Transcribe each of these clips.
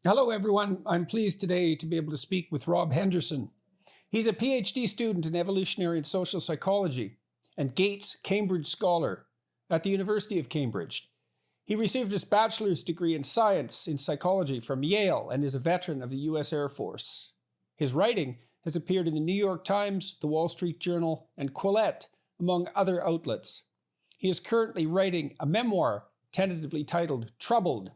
Hello, everyone. I'm pleased today to be able to speak with Rob Henderson. He's a PhD student in evolutionary and social psychology and Gates Cambridge Scholar at the University of Cambridge. He received his bachelor's degree in science in psychology from Yale and is a veteran of the U.S. Air Force. His writing has appeared in the New York Times, the Wall Street Journal, and Quillette, among other outlets. He is currently writing a memoir tentatively titled Troubled,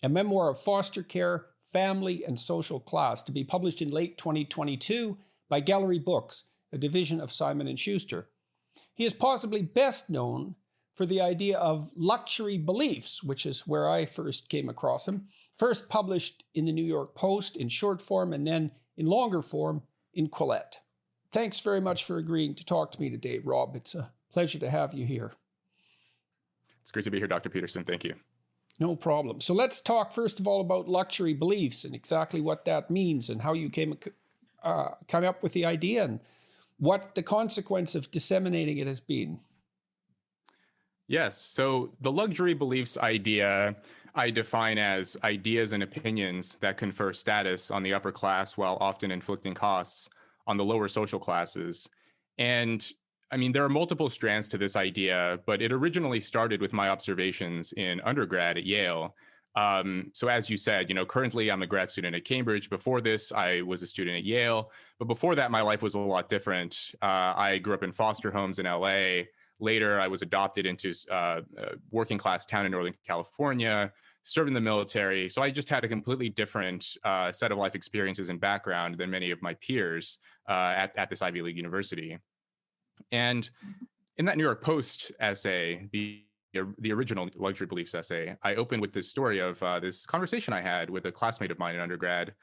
a memoir of foster care, family, and social class, to be published in late 2022 by Gallery Books, a division of Simon & Schuster. He is possibly best known for the idea of luxury beliefs, which is where I first came across him, first published in the New York Post in short form and then in longer form in Quillette. Thanks very much for agreeing to talk to me today, Rob. It's a pleasure to have you here. It's great to be here, Dr. Peterson. Thank you. No problem. So let's talk first of all about luxury beliefs and exactly what that means and how you came up with the idea and what the consequence of disseminating it has been. Yes. So the luxury beliefs idea I define as ideas and opinions that confer status on the upper class while often inflicting costs on the lower social classes. And I mean, there are multiple strands to this idea, but it originally started with my observations in undergrad at Yale. So as you said, currently I'm a grad student at Cambridge. Before this, I was a student at Yale. But before that, my life was a lot different. I grew up in foster homes in LA. Later, I was adopted into a working class town in Northern California, served in the military. So I just had a completely different set of life experiences and background than many of my peers at this Ivy League university. And in that New York Post essay, the original luxury beliefs essay, I opened with this story of this conversation I had with a classmate of mine in undergrad.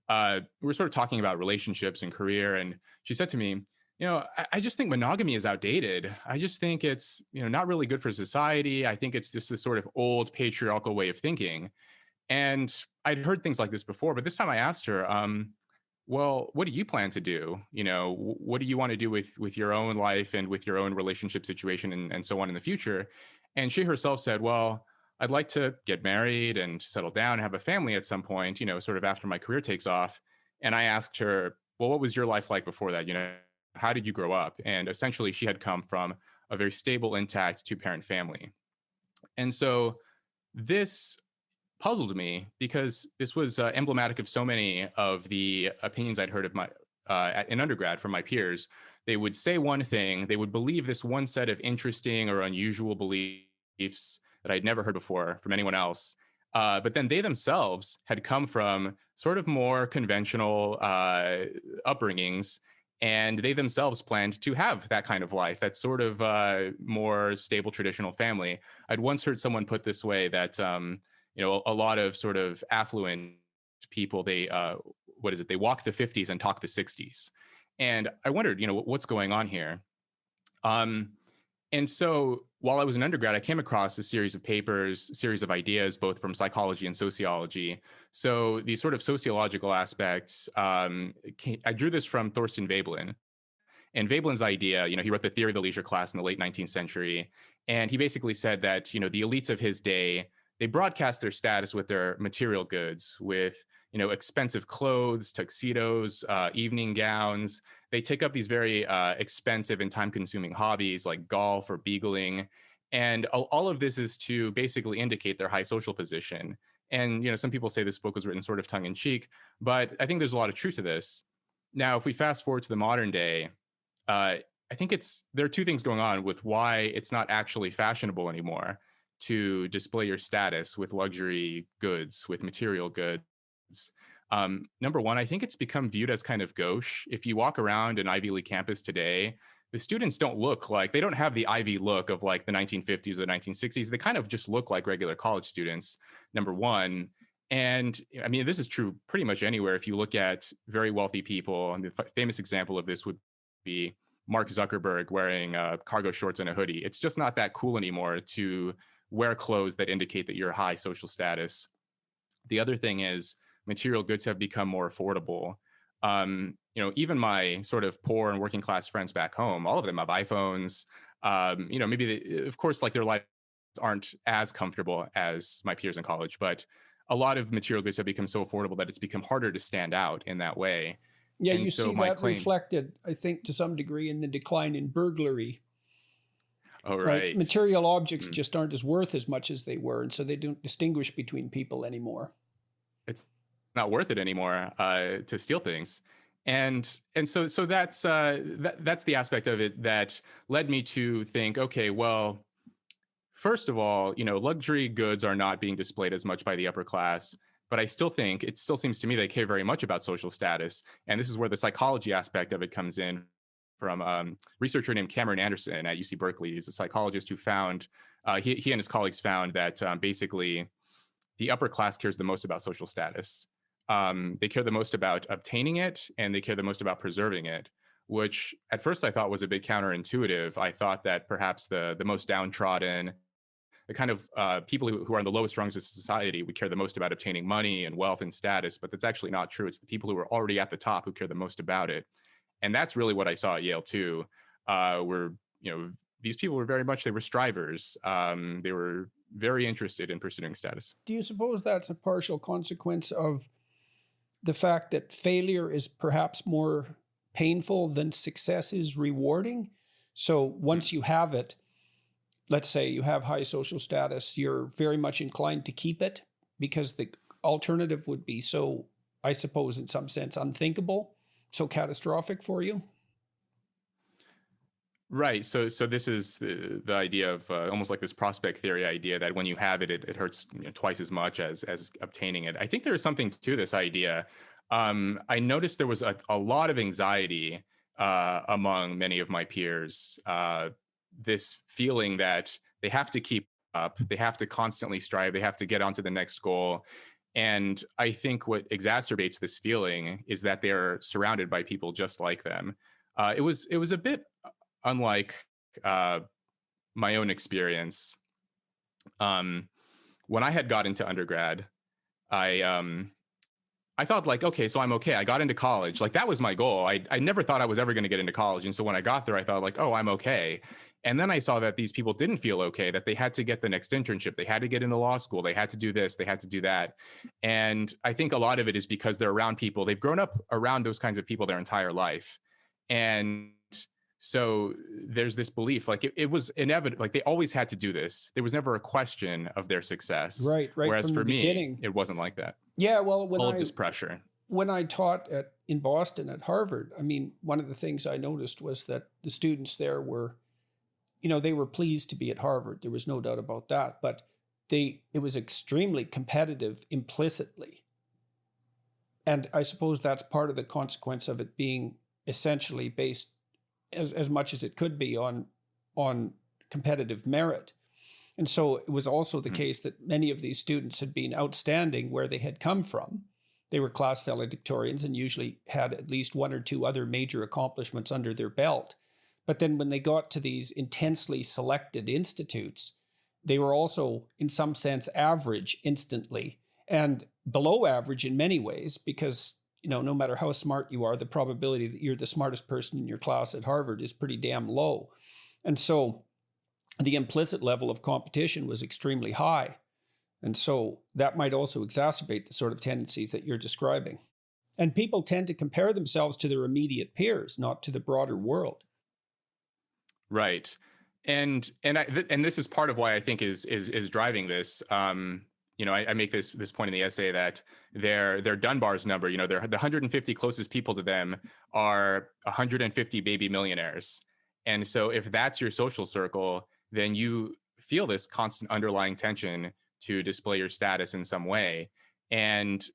We were sort of talking about relationships and career, and she said to me, I just think monogamy is outdated. I just think it's, not really good for society. I think it's just this sort of old patriarchal way of thinking. And I'd heard things like this before, but this time I asked her, well, what do you plan to do? What do you want to do with your own life and with your own relationship situation and so on in the future? And she herself said, well, I'd like to get married and settle down and have a family at some point, sort of after my career takes off. And I asked her, well, what was your life like before that? How did you grow up? And essentially she had come from a very stable, intact two-parent family. And so this puzzled me because this was emblematic of so many of the opinions I'd heard of in undergrad from my peers. They would say one thing, they would believe this one set of interesting or unusual beliefs that I'd never heard before from anyone else. But then they themselves had come from sort of more conventional upbringings, and they themselves planned to have that kind of life, that sort of more stable traditional family. I'd once heard someone put this way that a lot of sort of affluent people, they walk the 50s and talk the 60s. And I wondered, what's going on here? And so while I was an undergrad, I came across a series of papers, series of ideas, both from psychology and sociology. So these sort of sociological aspects, I drew this from Thorstein Veblen. And Veblen's idea, he wrote The Theory of the Leisure Class in the late 19th century. And he basically said that, the elites of his day, they broadcast their status with their material goods, with expensive clothes, tuxedos, evening gowns. They take up these very expensive and time-consuming hobbies like golf or beagling. And all of this is to basically indicate their high social position. And some people say this book was written sort of tongue-in-cheek, but I think there's a lot of truth to this. Now, if we fast forward to the modern day, I think there are two things going on with why it's not actually fashionable anymore to display your status with luxury goods, with material goods. Number one, I think it's become viewed as kind of gauche. If you walk around an Ivy League campus today, the students they don't have the Ivy look of like the 1950s or the 1960s. They kind of just look like regular college students, number one. And I mean, this is true pretty much anywhere. If you look at very wealthy people, and the famous example of this would be Mark Zuckerberg wearing cargo shorts and a hoodie. It's just not that cool anymore to wear clothes that indicate that you're high social status. The other thing is material goods have become more affordable. Even my sort of poor and working class friends back home, all of them have iPhones. Maybe of course, like their lives aren't as comfortable as my peers in college, but a lot of material goods have become so affordable that it's become harder to stand out in that way. Yeah, And you so see my that claim, reflected, I think, to some degree in the decline in burglary, oh, right? right. Material objects Mm. just aren't as worth as much as they were, and so they don't distinguish between people anymore. It's not worth it anymore to steal things. And so that's the aspect of it that led me to think, okay, well, first of all, luxury goods are not being displayed as much by the upper class, but I still think it still seems to me they care very much about social status. And this is where the psychology aspect of it comes in from researcher named Cameron Anderson at UC Berkeley. He's a psychologist who found, he and his colleagues found that basically the upper class cares the most about social status. They care the most about obtaining it, and they care the most about preserving it, which at first I thought was a bit counterintuitive. I thought that perhaps the most downtrodden, the kind of people who are on the lowest rungs of society would care the most about obtaining money and wealth and status, but that's actually not true. It's the people who are already at the top who care the most about it. And that's really what I saw at Yale too, where, these people were very much, they were strivers. They were very interested in pursuing status. Do you suppose that's a partial consequence of the fact that failure is perhaps more painful than success is rewarding? So once you have it, let's say you have high social status, you're very much inclined to keep it because the alternative would be so, I suppose, in some sense, unthinkable, so catastrophic for you. Right. So this is the idea of almost like this prospect theory idea that when you have it, it hurts twice as much as obtaining it. I think there is something to this idea. I noticed there was a lot of anxiety among many of my peers. This feeling that they have to keep up, they have to constantly strive, they have to get on to the next goal. And I think what exacerbates this feeling is that they're surrounded by people just like them. It was a bit unlike my own experience. When I had got into undergrad, I thought like, okay, so I'm okay. I got into college. Like that was my goal. I never thought I was ever going to get into college. And so when I got there, I thought like, oh, I'm okay. And then I saw that these people didn't feel okay, that they had to get the next internship. They had to get into law school. They had to do this. They had to do that. And I think a lot of it is because they're around people. They've grown up around those kinds of people their entire life. And so there's this belief, like it was inevitable, like they always had to do this. There was never a question of their success. Right Whereas from for the me, beginning. it wasn't like that. Yeah, well, All of this pressure. when I taught in Boston at Harvard, I mean, one of the things I noticed was that the students there were, they were pleased to be at Harvard. There was no doubt about that, but it was extremely competitive implicitly. And I suppose that's part of the consequence of it being essentially based as much as it could be on competitive merit. And so it was also the case that many of these students had been outstanding where they had come from. They were class valedictorians and usually had at least one or two other major accomplishments under their belt. But then when they got to these intensely selected institutes, they were also, in some sense, average instantly and below average in many ways because no matter how smart you are, the probability that you're the smartest person in your class at Harvard is pretty damn low. And so the implicit level of competition was extremely high. And so that might also exacerbate the sort of tendencies that you're describing. And people tend to compare themselves to their immediate peers, not to the broader world. Right. And this is part of why I think is driving this. I make this point in the essay that their Dunbar's number, the 150 closest people to them are 150 baby millionaires. And so if that's your social circle, then you feel this constant underlying tension to display your status in some way. And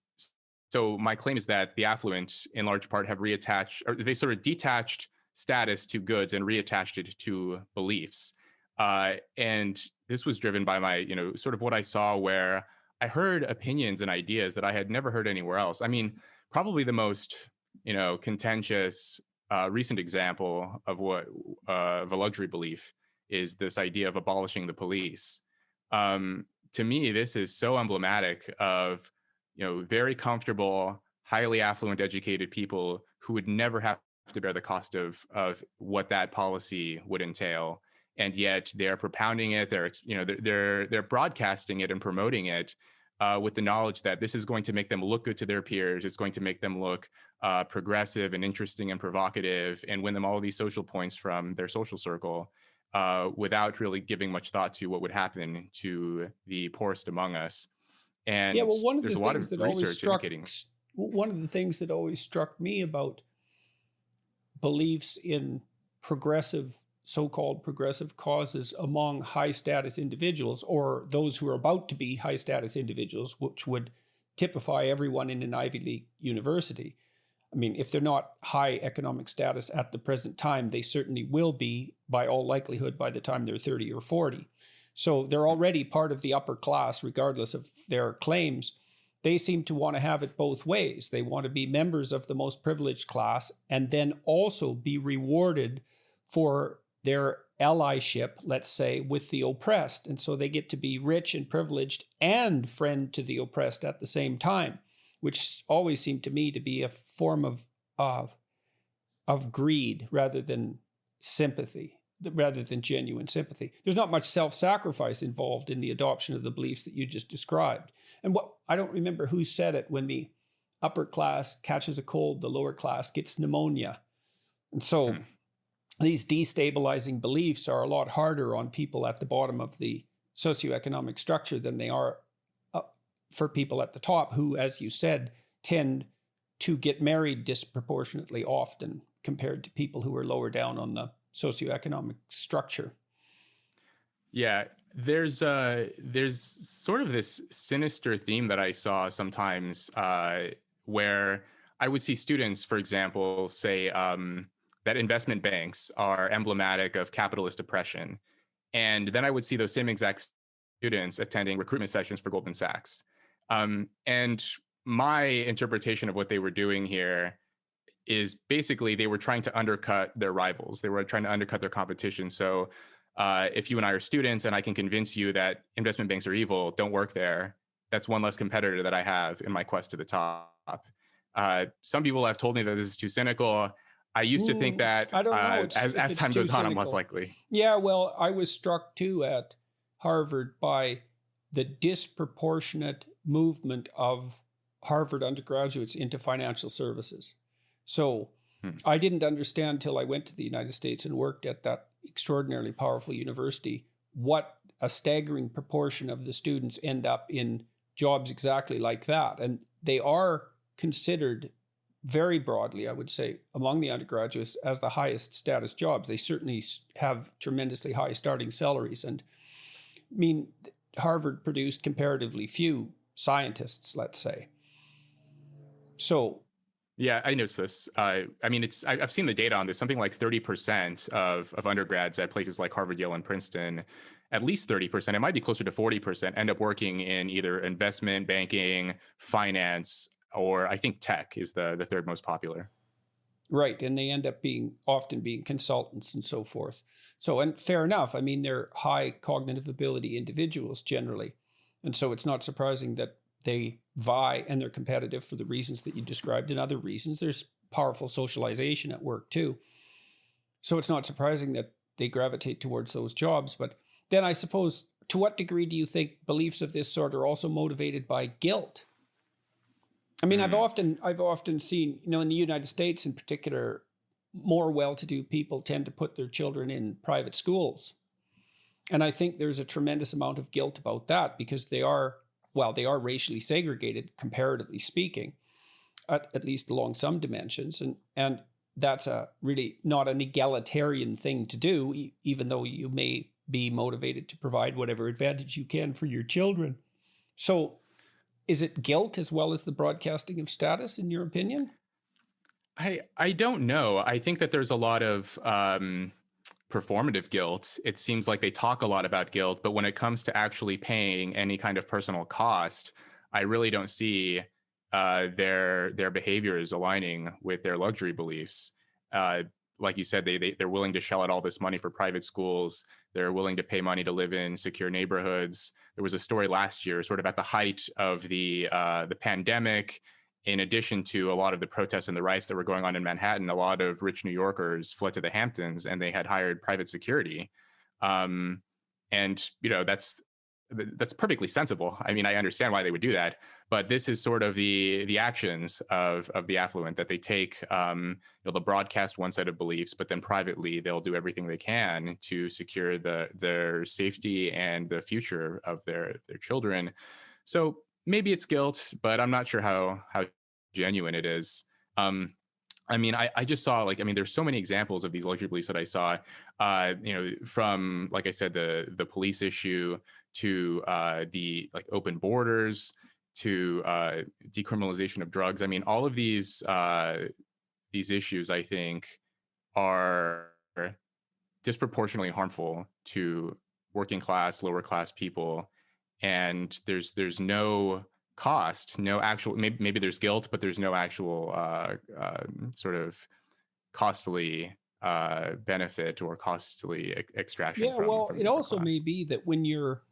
so my claim is that the affluent, in large part, have reattached, or they sort of detached status to goods and reattached it to beliefs. And this was driven by my, sort of what I saw where I heard opinions and ideas that I had never heard anywhere else. I mean, probably the most, contentious recent example of of a luxury belief is this idea of abolishing the police. To me, this is so emblematic of, very comfortable, highly affluent, educated people who would never have to bear the cost of what that policy would entail, and yet they're propounding it. They're broadcasting it and promoting it with the knowledge that this is going to make them look good to their peers. It's going to make them look progressive and interesting and provocative and win them all of these social points from their social circle without really giving much thought to what would happen to the poorest among us. Yeah, And well, one of there's the a lot things of that always research struck indicating. one of the things that always struck me about beliefs in progressive, so-called progressive causes among high status individuals, or those who are about to be high status individuals, which would typify everyone in an Ivy League university. I mean, if they're not high economic status at the present time, they certainly will be, by all likelihood, by the time they're 30 or 40. So they're already part of the upper class, regardless of their claims. They seem to want to have it both ways. They want to be members of the most privileged class and then also be rewarded for their allyship, let's say, with the oppressed. And so they get to be rich and privileged and friend to the oppressed at the same time, which always seemed to me to be a form of greed rather than sympathy, rather than genuine sympathy. There's not much self-sacrifice involved in the adoption of the beliefs that you just described. And what I don't remember who said it, when the upper class catches a cold, the lower class gets pneumonia. And so these destabilizing beliefs are a lot harder on people at the bottom of the socioeconomic structure than they are for people at the top, who, as you said, tend to get married disproportionately often compared to people who are lower down on the socioeconomic structure. Yeah, there's sort of this sinister theme that I saw sometimes where I would see students, for example, say that investment banks are emblematic of capitalist oppression. And then I would see those same exact students attending recruitment sessions for Goldman Sachs. And my interpretation of what they were doing here is basically they were trying to undercut their rivals. They were trying to undercut their competition. So if you and I are students and I can convince you that investment banks are evil, don't work there, that's one less competitor that I have in my quest to the top. Some people have told me that this is too cynical. I used to think that I don't know as time goes on, I'm less likely. Yeah, well, I was struck too at Harvard by the disproportionate movement of Harvard undergraduates into financial services. So I didn't understand till I went to the United States and worked at that extraordinarily powerful university what a staggering proportion of the students end up in jobs exactly like that. And they are considered very broadly, I would say, among the undergraduates as the highest status jobs. They certainly have tremendously high starting salaries. And I mean, Harvard produced comparatively few scientists, let's say. So yeah, I noticed this. I mean, I've seen the data on this. Something like 30% of undergrads at places like Harvard, Yale, and Princeton, at least 30%, it might be closer to 40%, end up working in either investment banking, finance, or I think tech is the third most popular. Right, and they end up often being consultants and so forth. So, and fair enough. I mean, they're high cognitive ability individuals generally. And so it's not surprising that they vie and they're competitive for the reasons that you described and other reasons. There's powerful socialization at work too. So it's not surprising that they gravitate towards those jobs. But then I suppose, to what degree do you think beliefs of this sort are also motivated by guilt? I mean, I've often seen, in the United States in particular, more well-to-do people tend to put their children in private schools. And I think there's a tremendous amount of guilt about that because they are racially segregated, comparatively speaking, at least along some dimensions. And that's really not an egalitarian thing to do, even though you may be motivated to provide whatever advantage you can for your children. So is it guilt as well as the broadcasting of status, in your opinion? I don't know. I think that there's a lot of performative guilt. It seems like they talk a lot about guilt, but when it comes to actually paying any kind of personal cost, I really don't see their behaviors aligning with their luxury beliefs. Like you said, they're willing to shell out all this money for private schools. They're willing to pay money to live in secure neighborhoods. There was a story last year, sort of at the height of the pandemic. In addition to a lot of the protests and the riots that were going on in Manhattan, a lot of rich New Yorkers fled to the Hamptons and they had hired private security. And, that's that's perfectly sensible. I mean, I understand why they would do that, but this is sort of the actions of the affluent that they take. They'll broadcast one set of beliefs, but then privately they'll do everything they can to secure their safety and the future of their children. So maybe it's guilt, but I'm not sure how genuine it is. I mean, I just saw, like, I mean, there's so many examples of these luxury beliefs that I saw, from, like I said, the police issue to the like open borders to decriminalization of drugs. I mean, all of these issues, I think, are disproportionately harmful to working class, lower class people, and there's no cost, no actual, maybe there's guilt, but there's no actual sort of costly benefit or costly extraction Yeah, well, from it the upper also may class. be that when you're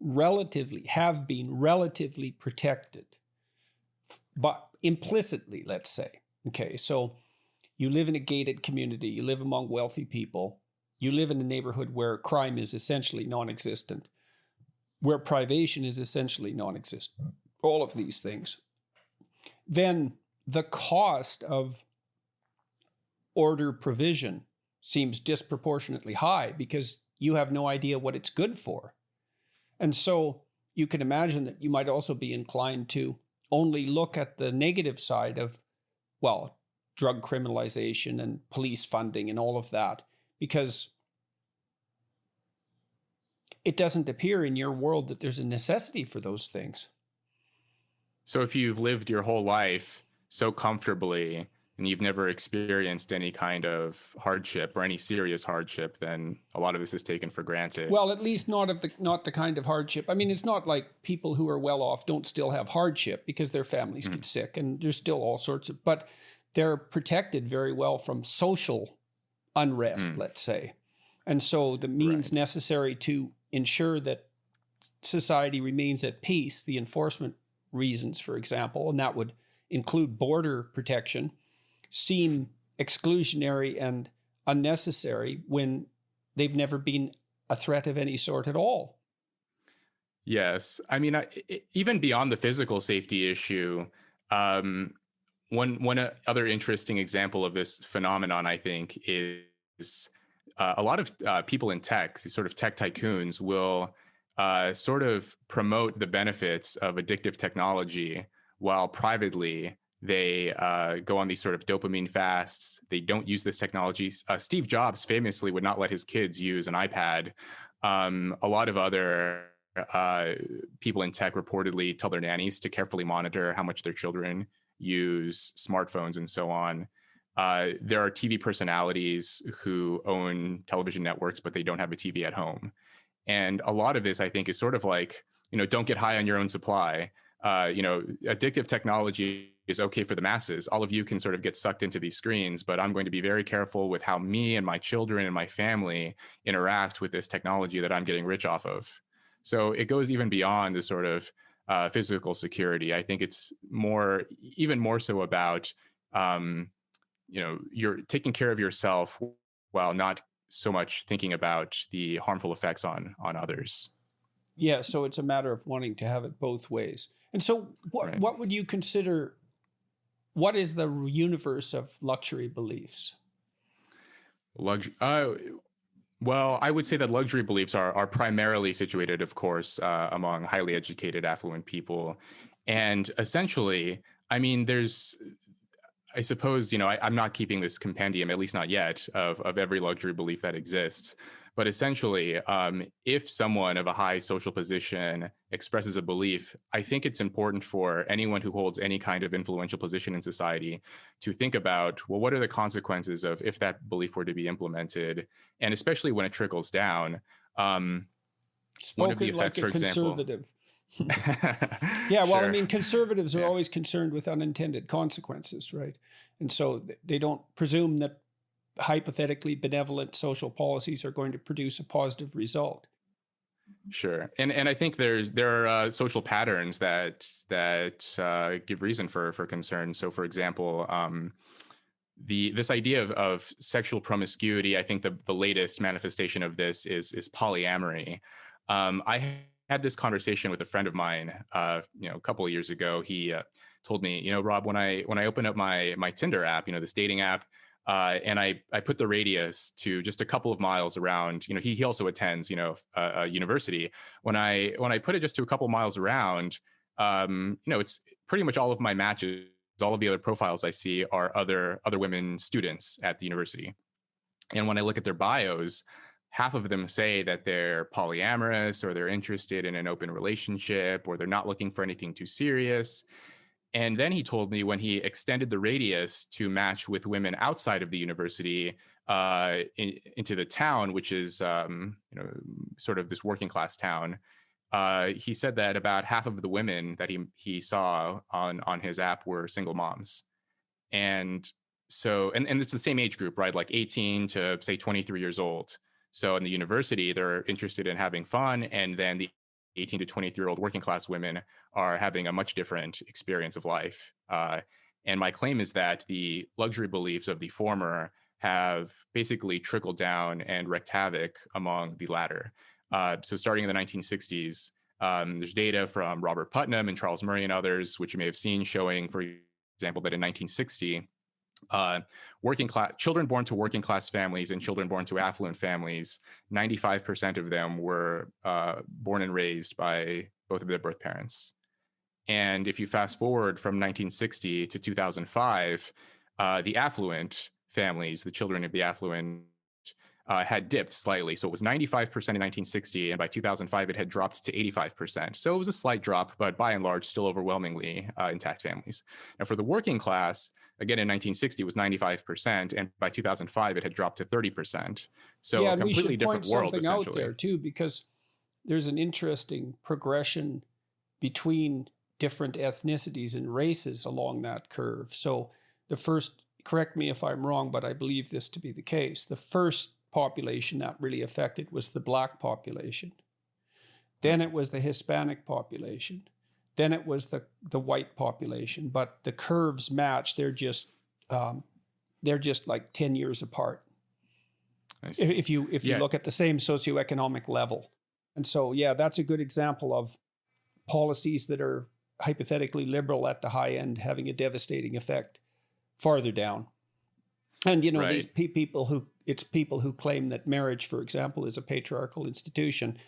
relatively protected, but implicitly, let's say, okay, so you live in a gated community, you live among wealthy people, you live in a neighborhood where crime is essentially non-existent, where privation is essentially non-existent, all of these things, then the cost of order provision seems disproportionately high because you have no idea what it's good for. And so you can imagine that you might also be inclined to only look at the negative side of, well, drug criminalization and police funding and all of that, because it doesn't appear in your world that there's a necessity for those things. So if you've lived your whole life so comfortably and you've never experienced any kind of hardship or any serious hardship, then a lot of this is taken for granted. Well, at least not the kind of hardship. I mean, it's not like people who are well off don't still have hardship because their families get sick and there's still all sorts of, but they're protected very well from social unrest, let's say. And so the means necessary to ensure that society remains at peace, the enforcement reasons, for example, and that would include border protection, seem exclusionary and unnecessary when they've never been a threat of any sort at all. Yes. I mean, even beyond the physical safety issue, one other interesting example of this phenomenon, I think, is a lot of people in tech, these sort of tech tycoons, will sort of promote the benefits of addictive technology while privately they go on these sort of dopamine fasts. They don't use this technology. Steve Jobs famously would not let his kids use an iPad. A lot of other people in tech reportedly tell their nannies to carefully monitor how much their children use smartphones and so on. There are TV personalities who own television networks, but they don't have a TV at home. And a lot of this, I think, is sort of like, don't get high on your own supply. Addictive technology is okay for the masses. All of you can sort of get sucked into these screens, but I'm going to be very careful with how me and my children and my family interact with this technology that I'm getting rich off of. So it goes even beyond the sort of physical security. I think it's even more so about, you're taking care of yourself while not so much thinking about the harmful effects on others. Yeah, so it's a matter of wanting to have it both ways. And so what would you consider, what is the universe of luxury beliefs? Well, I would say that luxury beliefs are primarily situated, of course, among highly educated, affluent people. And essentially, I mean, I suppose, I'm not keeping this compendium, at least not yet, of every luxury belief that exists. But essentially, if someone of a high social position expresses a belief, I think it's important for anyone who holds any kind of influential position in society to think about, well, what are the consequences of if that belief were to be implemented? And especially when it trickles down. One of the effects, like a for example. Conservative. Yeah, well, Sure. I mean, conservatives are always concerned with unintended consequences, right? And so they don't presume that hypothetically benevolent social policies are going to produce a positive result. Sure, and I think there are social patterns that give reason for concern. So, for example, this idea of sexual promiscuity, I think the latest manifestation of this is polyamory. I had this conversation with a friend of mine, a couple of years ago. He told me, Rob, when I open up my Tinder app, this dating app, and I put the radius to just a couple of miles around. He also attends, a university. When I put it just to a couple of miles around, it's pretty much all of my matches. All of the other profiles I see are other women students at the university. And when I look at their bios, half of them say that they're polyamorous, or they're interested in an open relationship, or they're not looking for anything too serious. And then he told me, when he extended the radius to match with women outside of the university into the town, which is sort of this working class town, he said that about half of the women that he saw on his app were single moms. And so, and it's the same age group, right? Like 18 to say 23 years old. So in the university, they're interested in having fun. And then the 18 to 23-year-old working class women are having a much different experience of life. And my claim is that the luxury beliefs of the former have basically trickled down and wreaked havoc among the latter. So starting in the 1960s, there's data from Robert Putnam and Charles Murray and others, which you may have seen, showing, for example, that in 1960, children born to working class families and children born to affluent families, 95% of them were born and raised by both of their birth parents. And if you fast forward from 1960 to 2005, the affluent families, the children of the affluent, had dipped slightly. So it was 95% in 1960, and by 2005, it had dropped to 85%. So it was a slight drop, but by and large, still overwhelmingly intact families. Now, for the working class, again, in 1960, it was 95%, and by 2005, it had dropped to 30%. So a completely different world, essentially. We should point something out there, too, because there's an interesting progression between different ethnicities and races along that curve. So the first, correct me if I'm wrong, but I believe this to be the case, the first population that really affected was the Black population. Then it was the Hispanic population. Then it was the white population. But the curves match. They're just like 10 years apart. If you look at the same socioeconomic level. And so, yeah, that's a good example of policies that are hypothetically liberal at the high end having a devastating effect farther down. And, right. These people who claim that marriage, for example, is a patriarchal institution.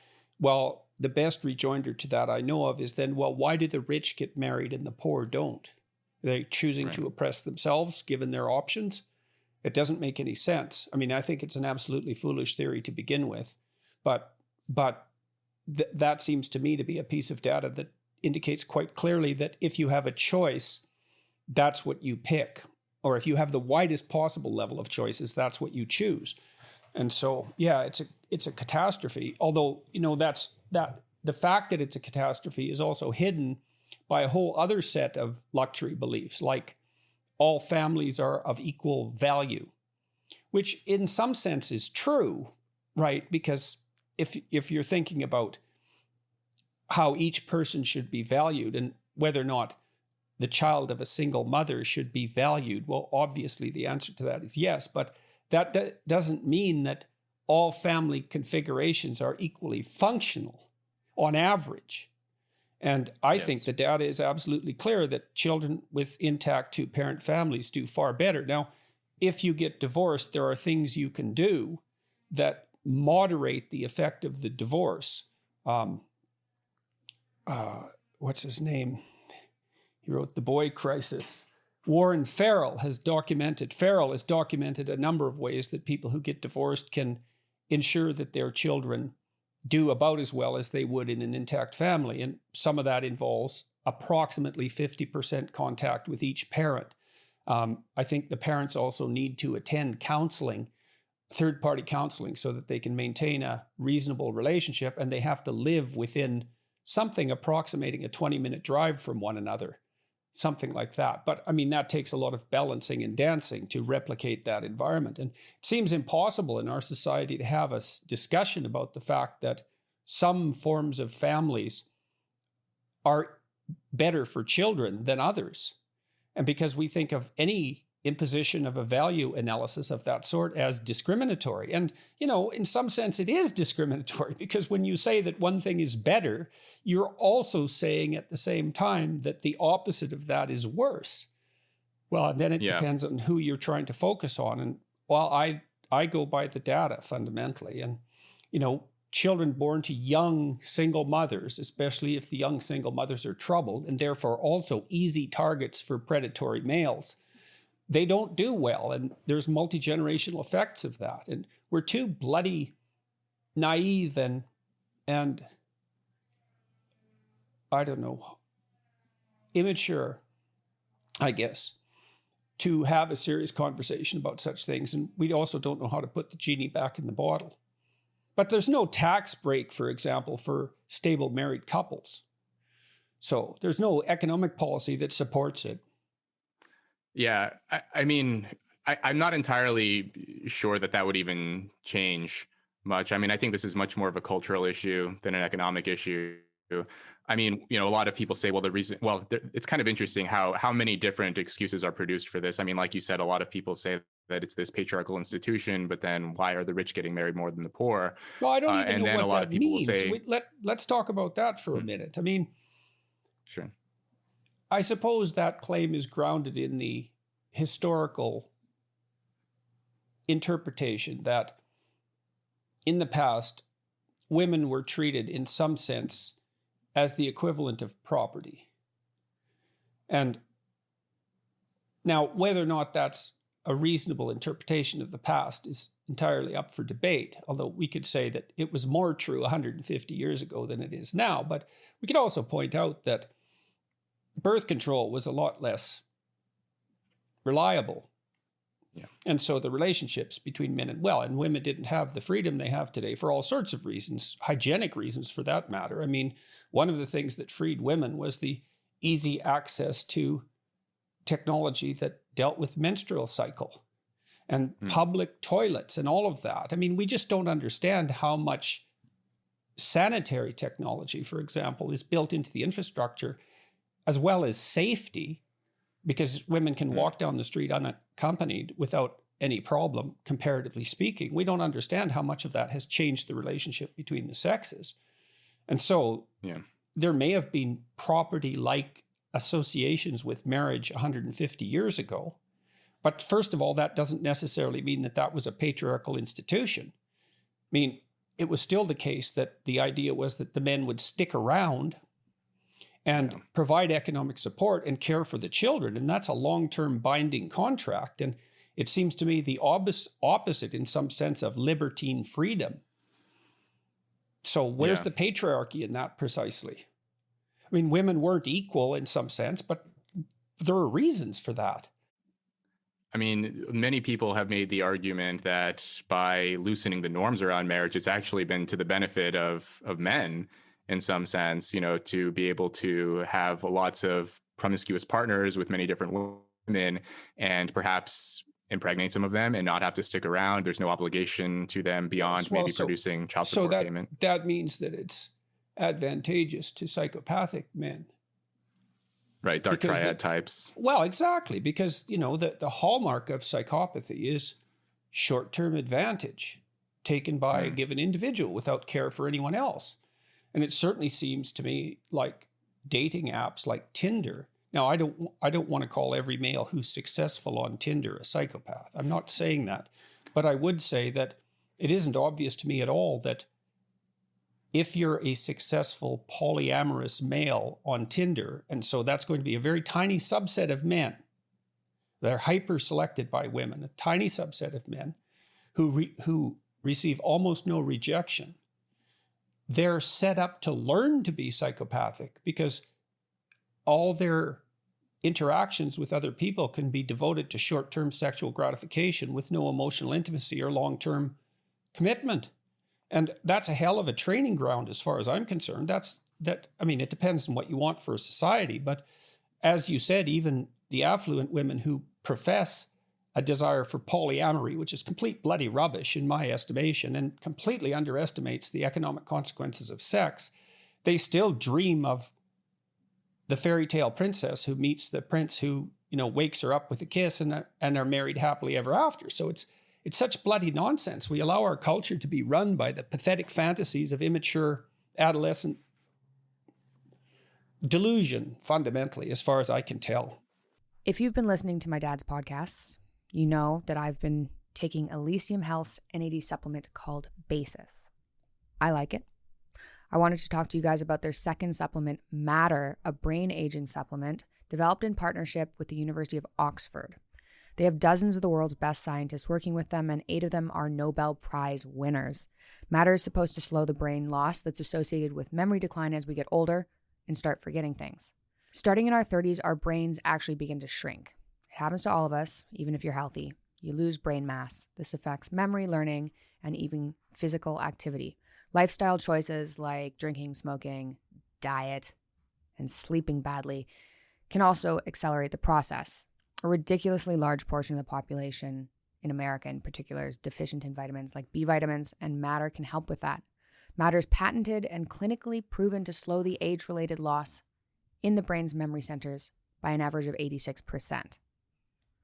Well, the best rejoinder to that I know of is then, well, why do the rich get married and the poor don't? Are they choosing to oppress themselves given their options? It doesn't make any sense. I mean, I think it's an absolutely foolish theory to begin with, but that seems to me to be a piece of data that indicates quite clearly that if you have a choice, that's what you pick. Or if you have the widest possible level of choices, that's what you choose. And so, yeah, it's a catastrophe. Although, the fact that it's a catastrophe is also hidden by a whole other set of luxury beliefs, like all families are of equal value, which in some sense is true, right? Because if you're thinking about how each person should be valued and whether or not the child of a single mother should be valued, well, obviously the answer to that is yes, but that doesn't mean that all family configurations are equally functional on average. And I think the data is absolutely clear that children with intact two-parent families do far better. Now, if you get divorced, there are things you can do that moderate the effect of the divorce. What's his name? He wrote The Boy Crisis. Warren Farrell has documented a number of ways that people who get divorced can ensure that their children do about as well as they would in an intact family. And some of that involves approximately 50% contact with each parent. I think the parents also need to attend counseling, third-party counseling, so that they can maintain a reasonable relationship, and they have to live within something approximating a 20-minute drive from one another. Something like that. But I mean, that takes a lot of balancing and dancing to replicate that environment. And it seems impossible in our society to have a discussion about the fact that some forms of families are better for children than others. And because we think of any imposition of a value analysis of that sort as discriminatory. And, in some sense, it is discriminatory, because when you say that one thing is better, you're also saying at the same time that the opposite of that is worse. Well, and then it depends on who you're trying to focus on. And while I go by the data fundamentally, and, children born to young single mothers, especially if the young single mothers are troubled and therefore also easy targets for predatory males, they don't do well. And there's multi-generational effects of that. And we're too bloody naive and I don't know, immature, I guess, to have a serious conversation about such things. And we also don't know how to put the genie back in the bottle. But there's no tax break, for example, for stable married couples. So there's no economic policy that supports it. Yeah, I mean, I'm not entirely sure that would even change much. I mean, I think this is much more of a cultural issue than an economic issue. I mean, a lot of people say, it's kind of interesting how many different excuses are produced for this. I mean, like you said, a lot of people say that it's this patriarchal institution, but then why are the rich getting married more than the poor? Well, I don't even know what that means. Say, let's talk about that for a minute. I mean, sure. I suppose that claim is grounded in the historical interpretation that in the past, women were treated in some sense as the equivalent of property. And now, whether or not that's a reasonable interpretation of the past is entirely up for debate, although we could say that it was more true 150 years ago than it is now. But we could also point out that birth control was a lot less reliable. Yeah. And so the relationships between men and women didn't have the freedom they have today for all sorts of reasons, hygienic reasons for that matter. I mean, one of the things that freed women was the easy access to technology that dealt with menstrual cycle and public toilets and all of that. I mean, we just don't understand how much sanitary technology, for example, is built into the infrastructure, as well as safety, because women can walk down the street unaccompanied without any problem, comparatively speaking. We don't understand how much of that has changed the relationship between the sexes. And so there may have been property-like associations with marriage 150 years ago. But first of all, that doesn't necessarily mean that was a patriarchal institution. I mean, it was still the case that the idea was that the men would stick around and provide economic support and care for the children. And that's a long-term binding contract. And it seems to me the opposite in some sense of libertine freedom. So where's the patriarchy in that precisely? I mean, women weren't equal in some sense, but there are reasons for that. I mean, many people have made the argument that by loosening the norms around marriage, it's actually been to the benefit of men in some sense, to be able to have lots of promiscuous partners with many different women and perhaps impregnate some of them and not have to stick around. There's no obligation to them beyond producing child support payment. So that means that it's advantageous to psychopathic men. Right, dark triad types. Well, exactly, because, the hallmark of psychopathy is short-term advantage taken by a given individual without care for anyone else. And it certainly seems to me like dating apps like Tinder. Now, I don't want to call every male who's successful on Tinder a psychopath. I'm not saying that. But I would say that it isn't obvious to me at all that if you're a successful polyamorous male on Tinder, and so that's going to be a very tiny subset of men that are hyper-selected by women, a tiny subset of men who receive almost no rejection, they're set up to learn to be psychopathic because all their interactions with other people can be devoted to short-term sexual gratification with no emotional intimacy or long-term commitment. And that's a hell of a training ground as far as I'm concerned. It depends on what you want for a society. But as you said, even the affluent women who profess a desire for polyamory, which is complete bloody rubbish in my estimation and completely underestimates the economic consequences of sex, they still dream of the fairy tale princess who meets the prince who wakes her up with a kiss and are married happily ever after. So it's such bloody nonsense. We allow our culture to be run by the pathetic fantasies of immature adolescent delusion, fundamentally, as far as I can tell. If you've been listening to my dad's podcasts, you know that I've been taking Elysium Health's NAD supplement called Basis. I like it. I wanted to talk to you guys about their second supplement, Matter, a brain aging supplement developed in partnership with the University of Oxford. They have dozens of the world's best scientists working with them, and 8 of them are Nobel Prize winners. Matter is supposed to slow the brain loss that's associated with memory decline as we get older and start forgetting things. Starting in our 30s, our brains actually begin to shrink. It happens to all of us, even if you're healthy. You lose brain mass. This affects memory, learning, and even physical activity. Lifestyle choices like drinking, smoking, diet, and sleeping badly can also accelerate the process. A ridiculously large portion of the population in America in particular is deficient in vitamins like B vitamins, and Matter can help with that. Matter is patented and clinically proven to slow the age-related loss in the brain's memory centers by an average of 86%.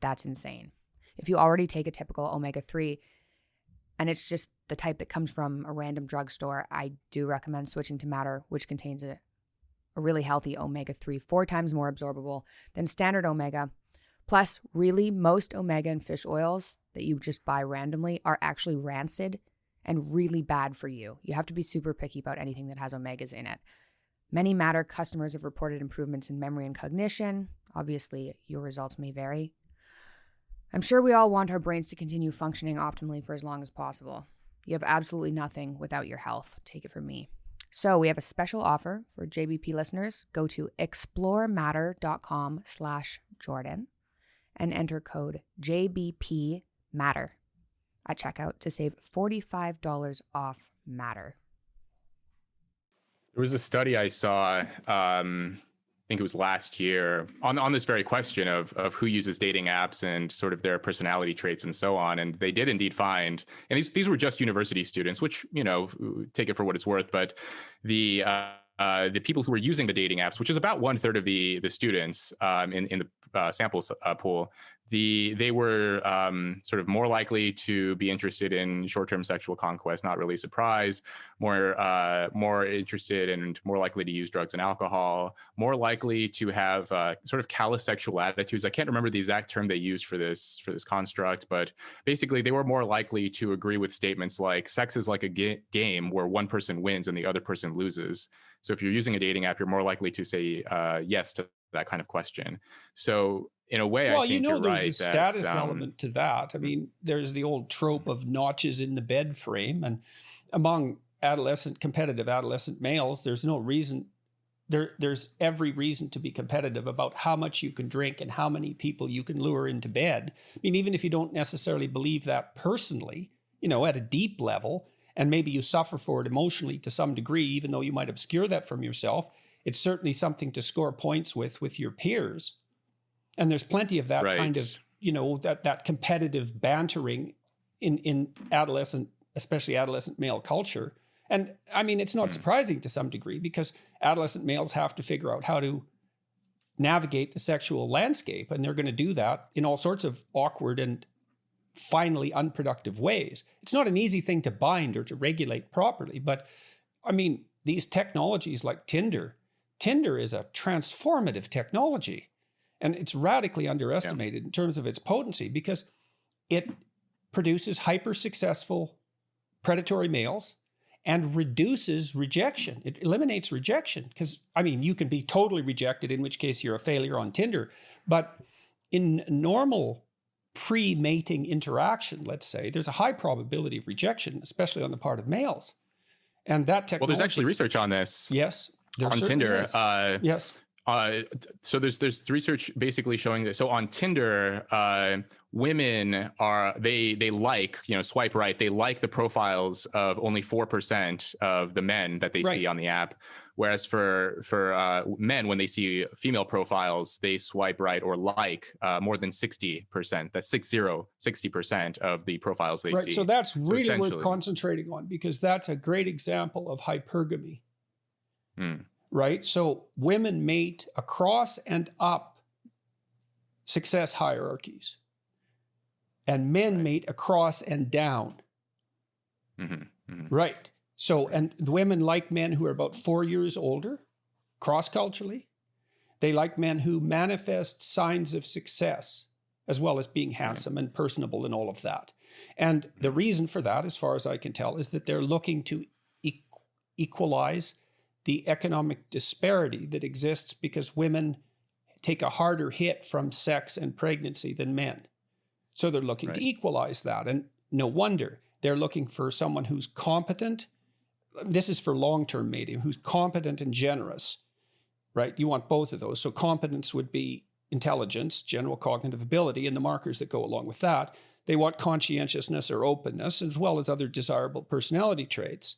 That's insane. If you already take a typical omega-3, and it's just the type that comes from a random drugstore, I do recommend switching to Matter, which contains a really healthy omega-3, 4 times more absorbable than standard omega. Plus, really, most omega and fish oils that you just buy randomly are actually rancid and really bad for you. You have to be super picky about anything that has omegas in it. Many Matter customers have reported improvements in memory and cognition. Obviously, your results may vary. I'm sure we all want our brains to continue functioning optimally for as long as possible. You have absolutely nothing without your health. Take it from me. So we have a special offer for JBP listeners. Go to explorematter.com/Jordan and enter code JBPMatter at checkout to save $45 off Matter. There was a study I saw, I think it was last year, on this very question of who uses dating apps and sort of their personality traits and so on. And they did indeed find, and these were just university students, which, take it for what it's worth, but the people who were using the dating apps, which is about 1/3 of the students in the sample pool, they were sort of more likely to be interested in short-term sexual conquest, not really surprised, more interested and more likely to use drugs and alcohol, more likely to have sort of callous sexual attitudes. I can't remember the exact term they used for this construct, but basically they were more likely to agree with statements like sex is like a game where one person wins and the other person loses. So if you're using a dating app, you're more likely to say yes to that kind of question. So in a way, I think you're right. There's a status element to that. I mean, there's the old trope of notches in the bed frame, and among competitive adolescent males, there's no reason. There's every reason to be competitive about how much you can drink and how many people you can lure into bed. I mean, even if you don't necessarily believe that personally, at a deep level, and maybe you suffer for it emotionally to some degree, even though you might obscure that from yourself, it's certainly something to score points with your peers. And there's plenty of that kind of, that competitive bantering in adolescent, especially adolescent male culture. And I mean, it's not surprising to some degree because adolescent males have to figure out how to navigate the sexual landscape. And they're going to do that in all sorts of awkward and finally unproductive ways. It's not an easy thing to bind or to regulate properly. But I mean, these technologies like Tinder is a transformative technology. And it's radically underestimated in terms of its potency because it produces hyper-successful predatory males and reduces rejection. It eliminates rejection because, I mean, you can be totally rejected, in which case you're a failure on Tinder. But in normal pre-mating interaction, let's say, there's a high probability of rejection, especially on the part of males. And that technology... Well, there's actually research on this. Yes. On Tinder. Yes. So there's research basically showing that. So on Tinder, women they like, swipe right. They like the profiles of only 4% of the men that they see on the app. Whereas for men, when they see female profiles, they swipe right or like more than 60%. That's 60% of the profiles they see. So that's really worth concentrating on because that's a great example of hypergamy. Right? So women mate across and up success hierarchies. And men mate across and down. Right. So, and the women like men who are about 4 years older, cross-culturally. They like men who manifest signs of success, as well as being handsome and personable and all of that. And the reason for that, as far as I can tell, is that they're looking to equalize the economic disparity that exists because women take a harder hit from sex and pregnancy than men. So they're looking to equalize that. And no wonder they're looking for someone who's competent. This is for long-term mating, who's competent and generous, right? You want both of those. So competence would be intelligence, general cognitive ability, and the markers that go along with that. They want conscientiousness or openness, as well as other desirable personality traits.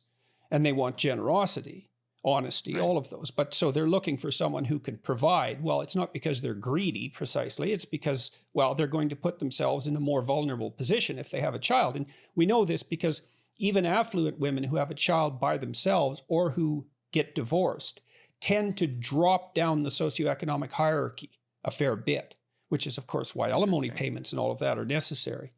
And they want generosity, honesty, all of those. But so they're looking for someone who can provide. Well, it's not because they're greedy precisely. It's because, well, they're going to put themselves in a more vulnerable position if they have a child. And we know this because even affluent women who have a child by themselves or who get divorced tend to drop down the socioeconomic hierarchy a fair bit, which is, of course, why alimony payments and all of that are necessary.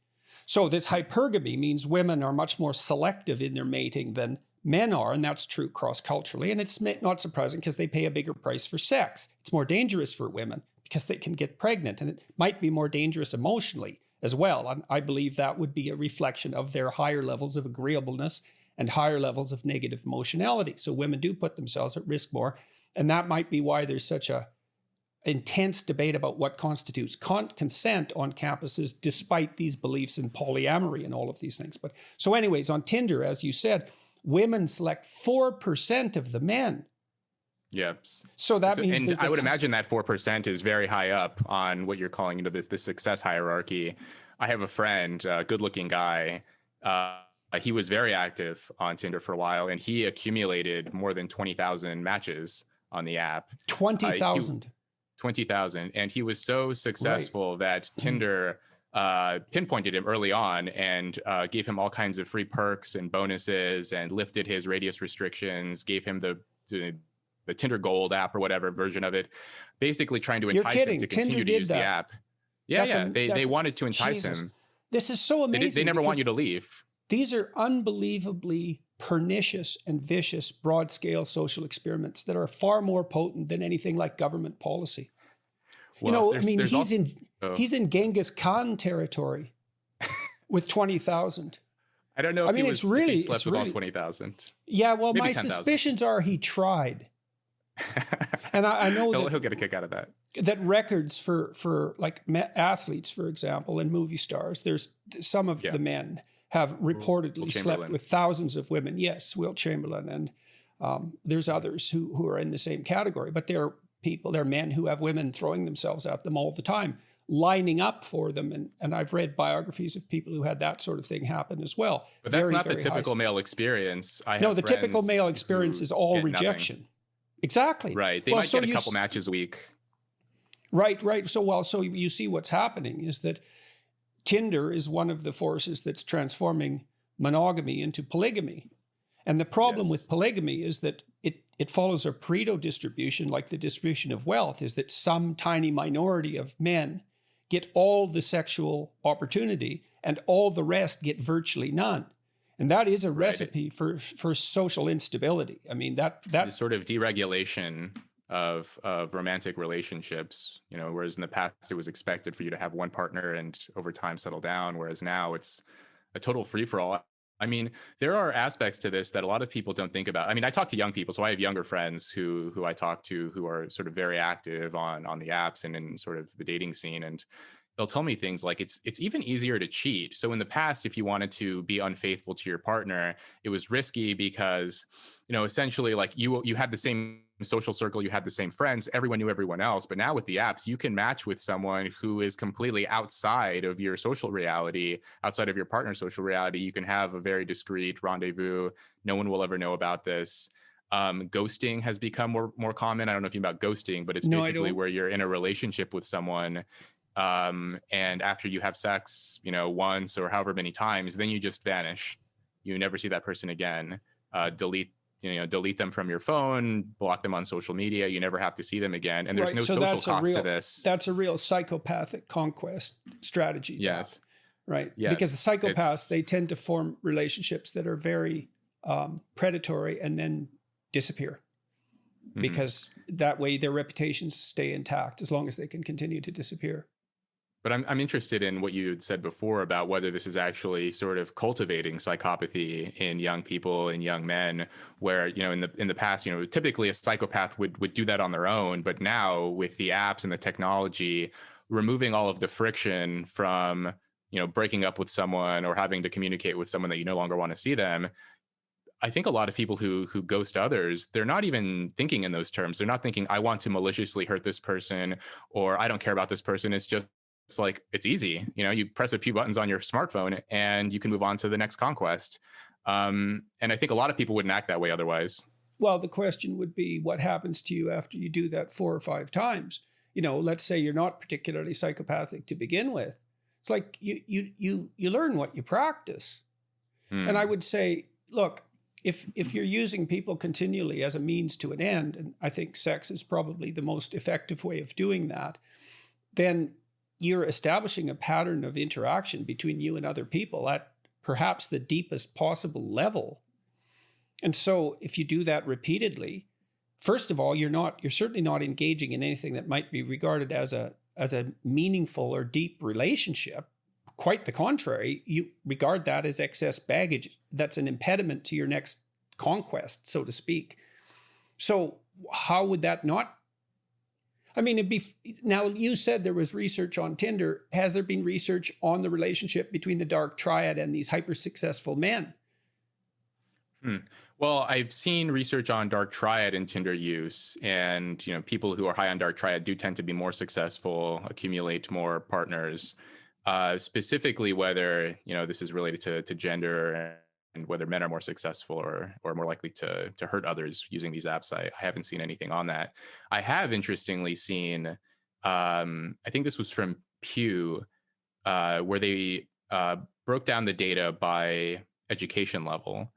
So this hypergamy means women are much more selective in their mating than men are, and that's true cross-culturally. And it's not surprising because they pay a bigger price for sex. It's more dangerous for women because they can get pregnant, and it might be more dangerous emotionally as well. And I believe that would be a reflection of their higher levels of agreeableness and higher levels of negative emotionality. So women do put themselves at risk more. And that might be why there's such a intense debate about what constitutes consent on campuses, despite these beliefs in polyamory and all of these things. But so anyways, on Tinder, as you said, women select 4% of the men. Yep. So that means, and I would imagine that 4% is very high up on what you're calling, the success hierarchy. I have a friend, a good-looking guy. He was very active on Tinder for a while, and he accumulated more than 20,000 matches on the app. 20,000. 20,000. And he was so successful that Tinder pinpointed him early on and gave him all kinds of free perks and bonuses and lifted his radius restrictions, gave him the Tinder Gold app or whatever version of it, basically trying to entice him to continue to use the app. They wanted to entice him. This is so amazing. They never want you to leave. These are unbelievably pernicious and vicious broad-scale social experiments that are far more potent than anything like government policy. Well, he's in Genghis Khan territory with 20,000. I don't know if he slept with all 20,000. Yeah, well, maybe my 10,000. suspicions are he tried. And I know that he'll get a kick out of that. That records for like athletes, for example, and movie stars, there's some of the men have reportedly slept with thousands of women. Yes, Wilt Chamberlain, and there's others who are in the same category. But they're men who have women throwing themselves at them all the time, lining up for them. And I've read biographies of people who had that sort of thing happen as well. But that's not the typical male experience. The typical male experience is all rejection. Nothing. Exactly. Right. They might get a couple matches a week. Right. So you see what's happening is that Tinder is one of the forces that's transforming monogamy into polygamy. And the problem with polygamy is that it follows a Pareto distribution, like the distribution of wealth, is that some tiny minority of men get all the sexual opportunity and all the rest get virtually none. And that is a recipe for social instability. I mean, that sort of deregulation of romantic relationships, whereas in the past it was expected for you to have one partner and over time settle down, whereas now it's a total free-for-all. I mean, there are aspects to this that a lot of people don't think about. I mean, I talk to young people, so I have younger friends who I talk to who are sort of very active on the apps and in sort of the dating scene, and they'll tell me things like it's even easier to cheat. So in the past, if you wanted to be unfaithful to your partner, it was risky because, essentially like you had the same social circle, you had the same friends, everyone knew everyone else. But now with the apps, you can match with someone who is completely outside of your social reality, outside of your partner's social reality. You can have a very discreet rendezvous. No one will ever know about this. Ghosting has become more common. I don't know if you know about ghosting, but it's basically where you're in a relationship with someone, and after you have sex, once or however many times, then you just vanish. You never see that person again. Delete delete them from your phone, block them on social media. You never have to see them again. And there's no So social cost to this. That's a real psychopathic conquest strategy. Yes. Right. Yes. Because the psychopaths, they tend to form relationships that are very predatory and then disappear. Because that way their reputations stay intact as long as they can continue to disappear. But I'm interested in what you had said before about whether this is actually sort of cultivating psychopathy in young people and young men, where, in the past, typically a psychopath would do that on their own. But now with the apps and the technology, removing all of the friction from, breaking up with someone or having to communicate with someone that you no longer want to see them, I think a lot of people who ghost others, they're not even thinking in those terms. They're not thinking, I want to maliciously hurt this person, or I don't care about this person. It's like, it's easy. You press a few buttons on your smartphone and you can move on to the next conquest. And I think a lot of people wouldn't act that way otherwise. Well, the question would be, what happens to you after you do that 4 or 5 times? Let's say you're not particularly psychopathic to begin with. It's like you learn what you practice. And I would say, look, if you're using people continually as a means to an end, and I think sex is probably the most effective way of doing that, then you're establishing a pattern of interaction between you and other people at perhaps the deepest possible level. And so if you do that repeatedly, first of all, you're certainly not engaging in anything that might be regarded as a meaningful or deep relationship. Quite the contrary, you regard that as excess baggage that's an impediment to your next conquest, so to speak. So how would that not? I mean, now you said there was research on Tinder. Has there been research on the relationship between the dark triad and these hyper-successful men? Well, I've seen research on dark triad and Tinder use, and people who are high on dark triad do tend to be more successful, accumulate more partners. Specifically, whether this is related to gender and whether men are more successful or more likely to hurt others using these apps, I haven't seen anything on that. I have interestingly seen, I think this was from Pew, where they broke down the data by education level.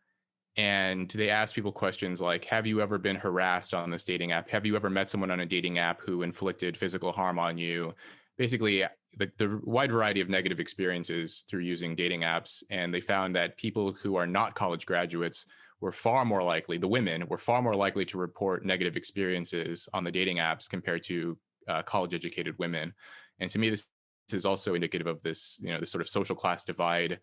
And they asked people questions like, have you ever been harassed on this dating app? Have you ever met someone on a dating app who inflicted physical harm on you? Basically, the wide variety of negative experiences through using dating apps. And they found that people who are not college graduates were far more likely, the women were far more likely to report negative experiences on the dating apps compared to college educated women. And to me, this is also indicative of this, this sort of social class divide.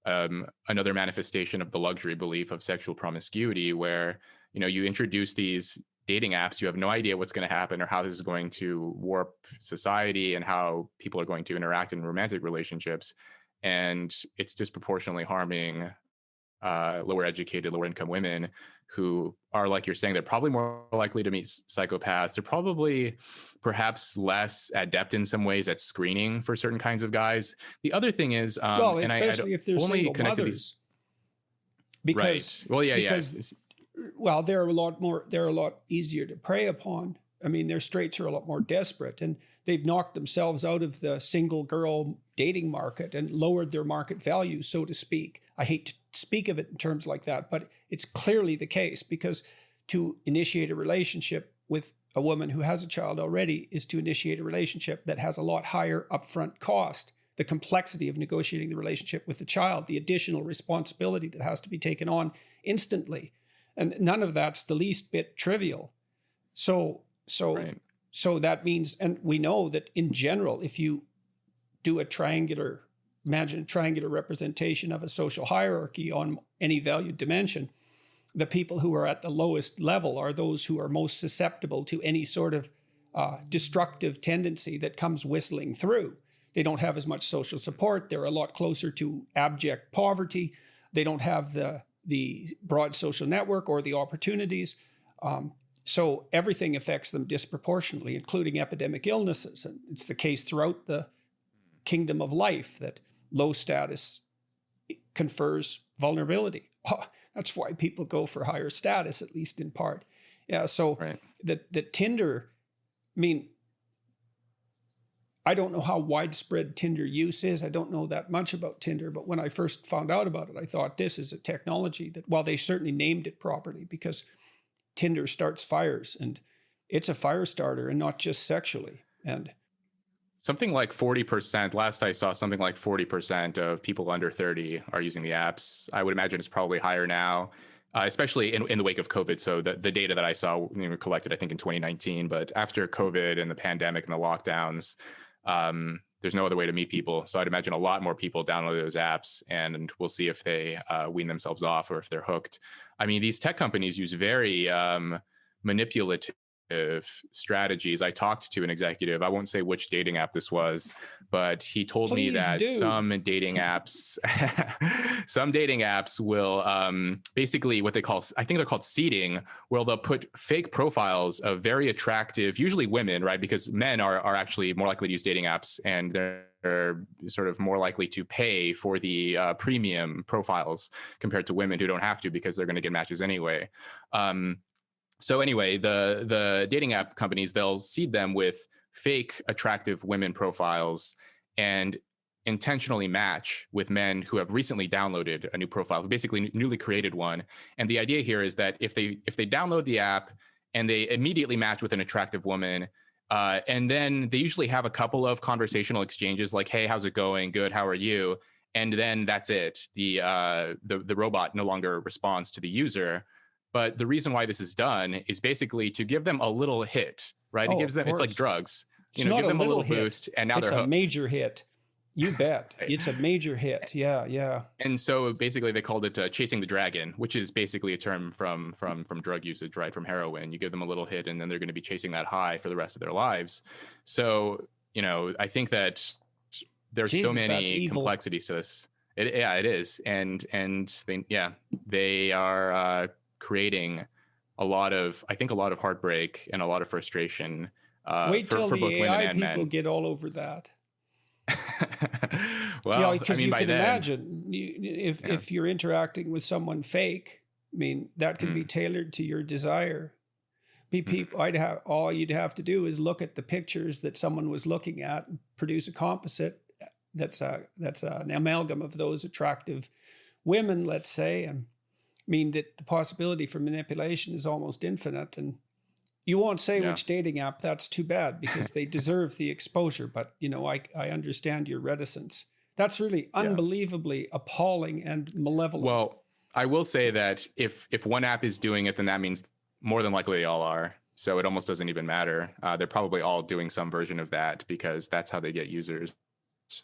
Another manifestation of the luxury belief of sexual promiscuity, where you introduce these dating apps, you have no idea what's going to happen or how this is going to warp society and how people are going to interact in romantic relationships, and it's disproportionately harming lower educated, lower income women who are, like you're saying, they're probably more likely to meet psychopaths. They're probably perhaps less adept in some ways at screening for certain kinds of guys. The other thing is, especially if they're single mothers, because well, they're a lot easier to prey upon. I mean, their straits are a lot more desperate, and they've knocked themselves out of the single girl dating market and lowered their market value, so to speak. I hate to speak of it in terms like that, but it's clearly the case, because to initiate a relationship with a woman who has a child already is to initiate a relationship that has a lot higher upfront cost. The complexity of negotiating the relationship with the child, the additional responsibility that has to be taken on instantly. And none of that's the least bit trivial. So that means, and we know that in general, if you do imagine a triangular representation of a social hierarchy on any valued dimension, the people who are at the lowest level are those who are most susceptible to any sort of destructive tendency that comes whistling through. They don't have as much social support. They're a lot closer to abject poverty. They don't have the broad social network or the opportunities. So everything affects them disproportionately, including epidemic illnesses. And it's the case throughout the kingdom of life that low status confers vulnerability. Oh, that's why people go for higher status, at least in part. Yeah, so the Tinder, I mean, I don't know how widespread Tinder use is. I don't know that much about Tinder, but when I first found out about it, I thought this is a technology that, well, they certainly named it properly, because Tinder starts fires, and it's a fire starter, and not just sexually. And something like 40%, last I saw, something like 40% of people under 30 are using the apps. I would imagine it's probably higher now, especially in the wake of COVID. So the data that I saw collected, I think, in 2019. But after COVID and the pandemic and the lockdowns, there's no other way to meet people. So I'd imagine a lot more people download those apps, and we'll see if they wean themselves off or if they're hooked. I mean, these tech companies use very manipulative strategies. I talked to an executive, I won't say which dating app this was, but he told me that some dating apps will basically what they call, I think they're called seeding, where they'll put fake profiles of very attractive, usually women, right? Because men are actually more likely to use dating apps, and they're sort of more likely to pay for the premium profiles compared to women who don't have to, because they're going to get matches anyway. So anyway, the dating app companies, they'll seed them with fake attractive women profiles and intentionally match with men who have recently downloaded a new profile, basically newly created one. And the idea here is that if they download the app and they immediately match with an attractive woman, and then they usually have a couple of conversational exchanges like, hey, how's it going? Good. How are you? And then that's it. The robot no longer responds to the user. But the reason why this is done is basically to give them a little hit, right? It gives them, it's like drugs. It's give them a little hit. boost, and now they're hooked. It's a major hit. You bet. It's a major hit. Yeah, yeah. And so basically they called it chasing the dragon, which is basically a term from drug usage, right? From heroin. You give them a little hit, and then they're going to be chasing that high for the rest of their lives. So, I think that there's so many complexities to this. It is. And they are creating a lot of heartbreak and a lot of frustration. Wait till for the both AI women and people men. get all over that. Well, because you can imagine if you're interacting with someone fake, I mean, that can be tailored to your desire. All you'd have to do is look at the pictures that someone was looking at, and produce a composite that's an amalgam of those attractive women, let's say, and I mean that the possibility for manipulation is almost infinite. And you won't say which dating app. That's too bad, because they deserve the exposure. But I understand your reticence. That's really unbelievably appalling and malevolent. Well, I will say that if one app is doing it, then that means more than likely they all are. So it almost doesn't even matter. They're probably all doing some version of that, because that's how they get users,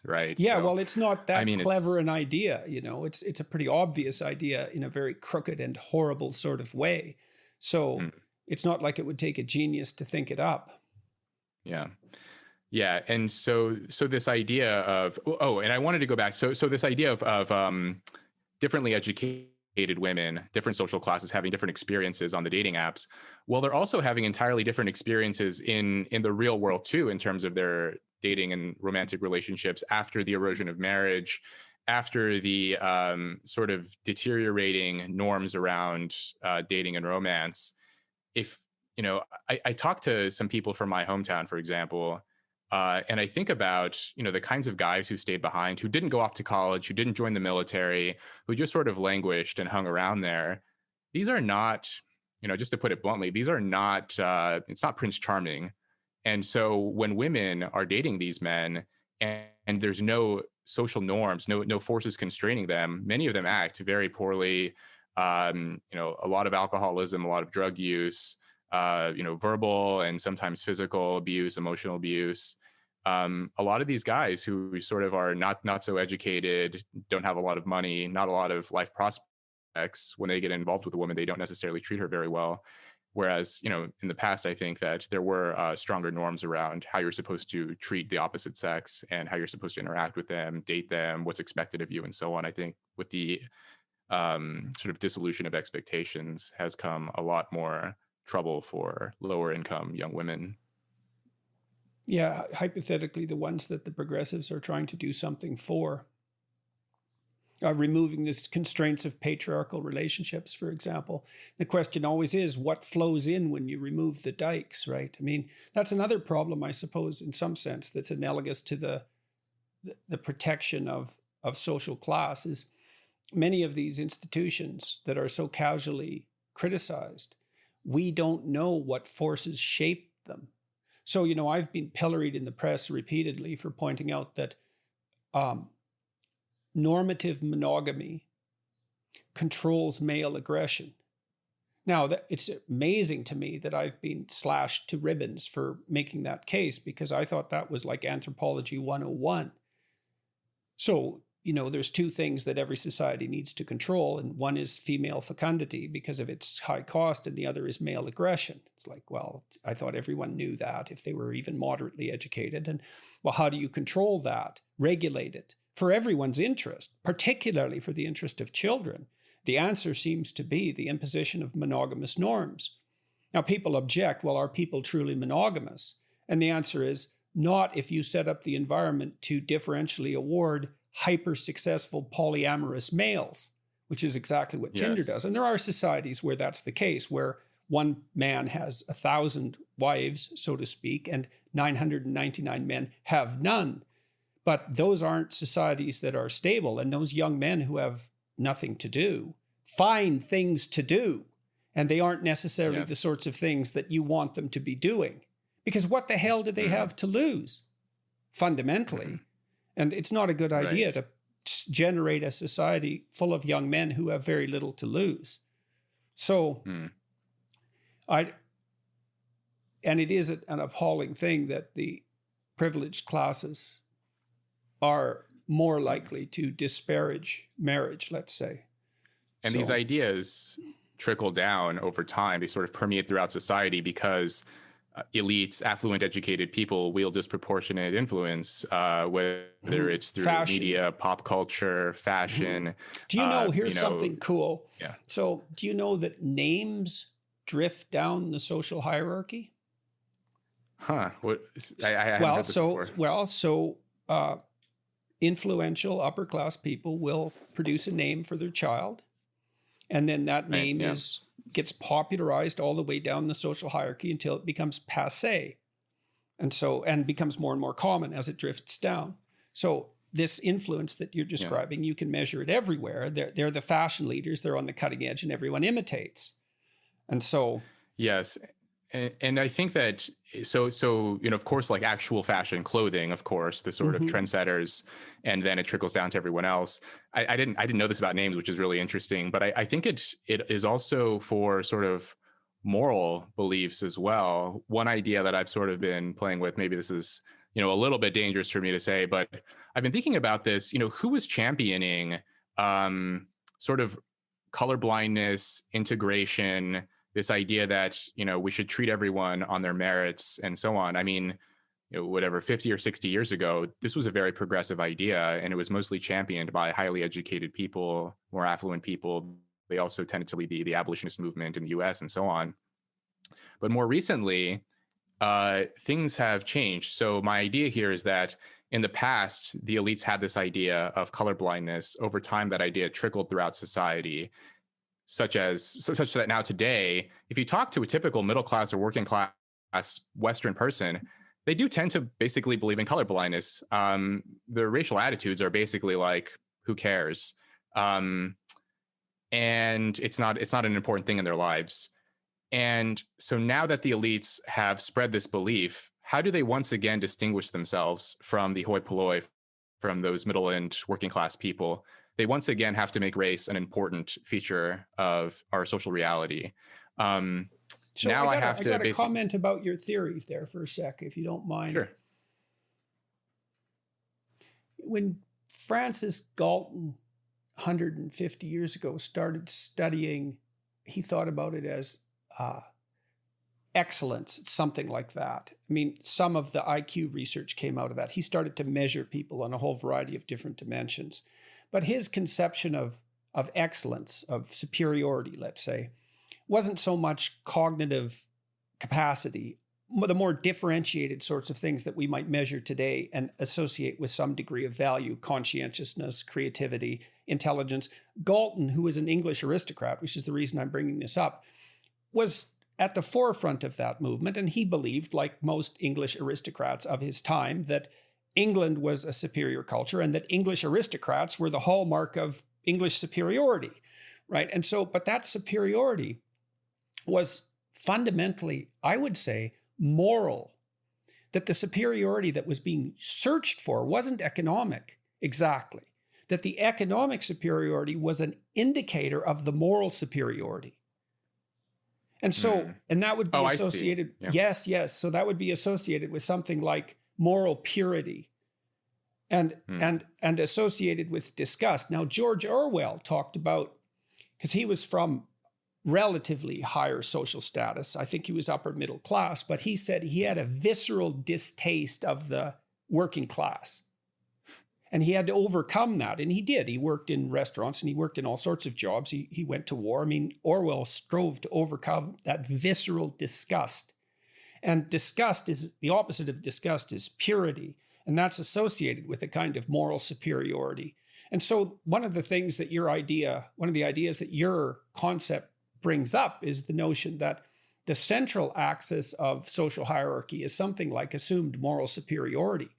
right? Yeah, well, it's not that clever an idea. It's a pretty obvious idea in a very crooked and horrible sort of way. So it's not like it would take a genius to think it up. Yeah. Yeah. And so this idea of, and I wanted to go back. So this idea of differently educated women, different social classes having different experiences on the dating apps. Well, they're also having entirely different experiences in the real world too, in terms of their dating and romantic relationships after the erosion of marriage, after the sort of deteriorating norms around dating and romance. If, I talked to some people from my hometown, for example, and I think about, the kinds of guys who stayed behind, who didn't go off to college, who didn't join the military, who just sort of languished and hung around there. These are not, just to put it bluntly, these are not, it's not Prince Charming. And so when women are dating these men and there's no social norms, no forces constraining them, many of them act very poorly. A lot of alcoholism, a lot of drug use, verbal and sometimes physical abuse, emotional abuse. A lot of these guys who sort of are not so educated, don't have a lot of money, not a lot of life prospects, when they get involved with a woman, they don't necessarily treat her very well. Whereas, in the past, I think that there were stronger norms around how you're supposed to treat the opposite sex and how you're supposed to interact with them, date them, what's expected of you, and so on. I think with the sort of dissolution of expectations has come a lot more trouble for lower income young women. Yeah, hypothetically, the ones that the progressives are trying to do something for. removing the constraints of patriarchal relationships, for example. The question always is, what flows in when you remove the dikes, right? I mean, that's another problem, I suppose, in some sense, that's analogous to the protection of social class, is many of these institutions that are so casually criticized, we don't know what forces shape them. So, I've been pilloried in the press repeatedly for pointing out that normative monogamy controls male aggression. Now, it's amazing to me that I've been slashed to ribbons for making that case, because I thought that was like Anthropology 101. So, there's two things that every society needs to control, and one is female fecundity because of its high cost, and the other is male aggression. It's like, well, I thought everyone knew that if they were even moderately educated. And, well, how do you control that, regulate it for everyone's interest, particularly for the interest of children? The answer seems to be the imposition of monogamous norms. Now, people object, well, are people truly monogamous? And the answer is not if you set up the environment to differentially award hyper-successful polyamorous males, which is exactly what Tinder does. And there are societies where that's the case, where one man has 1,000 wives, so to speak, and 999 men have none. But those aren't societies that are stable. And those young men who have nothing to do find things to do. And they aren't necessarily the sorts of things that you want them to be doing. Because what the hell do they have to lose, fundamentally? And it's not a good idea to generate a society full of young men who have very little to lose. So, and it is an appalling thing that the privileged classes are more likely to disparage marriage, let's say. And these ideas trickle down over time. They sort of permeate throughout society because elites, affluent, educated people wield disproportionate influence, whether it's through media, pop culture, fashion. Do you know, here's something cool. Yeah. So do you know that names drift down the social hierarchy? Huh. What? I haven't heard this before. So influential upper class people will produce a name for their child. And then that name gets popularized all the way down the social hierarchy until it becomes passé. And becomes more and more common as it drifts down. So this influence that you're describing, you can measure it everywhere. They're the fashion leaders, they're on the cutting edge, and everyone imitates. And so... Yes. And I think that, so of course, like actual fashion, clothing, of course, the sort of trendsetters, and then it trickles down to everyone else. I didn't know this about names, which is really interesting, but I think it is also for sort of moral beliefs as well. One idea that I've sort of been playing with, maybe this is, a little bit dangerous for me to say, but I've been thinking about this, who was championing sort of colorblindness, integration, this idea that, we should treat everyone on their merits and so on. I mean, whatever, 50 or 60 years ago, this was a very progressive idea, and it was mostly championed by highly educated people, more affluent people. They also tended to lead the abolitionist movement in the US and so on. But more recently, things have changed. So my idea here is that in the past, the elites had this idea of colorblindness. Over time, that idea trickled throughout society. Such that now today, if you talk to a typical middle class or working class Western person, they do tend to basically believe in colorblindness. Their racial attitudes are basically like, who cares? And it's not an important thing in their lives. And so now that the elites have spread this belief, how do they once again distinguish themselves from the hoi polloi, from those middle and working class people? They once again have to make race an important feature of our social reality. So now I have to comment about your theory there for a sec, if you don't mind. Sure. When Francis Galton, 150 years ago, started studying, he thought about it as excellence, something like that. I mean, some of the IQ research came out of that. He started to measure people on a whole variety of different dimensions. But his conception of excellence, of superiority, let's say, wasn't so much cognitive capacity the more differentiated sorts of things that we might measure today and associate with some degree of value: conscientiousness, creativity, intelligence. Galton, who was an English aristocrat, which is the reason I'm bringing this up, was at the forefront of that movement. And he believed, like most English aristocrats of his time, that England was a superior culture and that English aristocrats were the hallmark of English superiority, right? And so, but that superiority was fundamentally, I would say, moral. That the superiority that was being searched for wasn't economic exactly. That the economic superiority was an indicator of the moral superiority. And so, and that would be associated, yes. So that would be associated with something like moral purity and associated with disgust. Now, George Orwell talked about, because he was from relatively higher social status. I think he was upper middle class, but he said he had a visceral distaste of the working class. And he had to overcome that. And he did. He worked in restaurants and he worked in all sorts of jobs. He went to war. I mean, Orwell strove to overcome that visceral disgust. And disgust is, the opposite of disgust is purity. And that's associated with a kind of moral superiority. And so one of the ideas that your concept brings up is the notion that the central axis of social hierarchy is something like assumed moral superiority.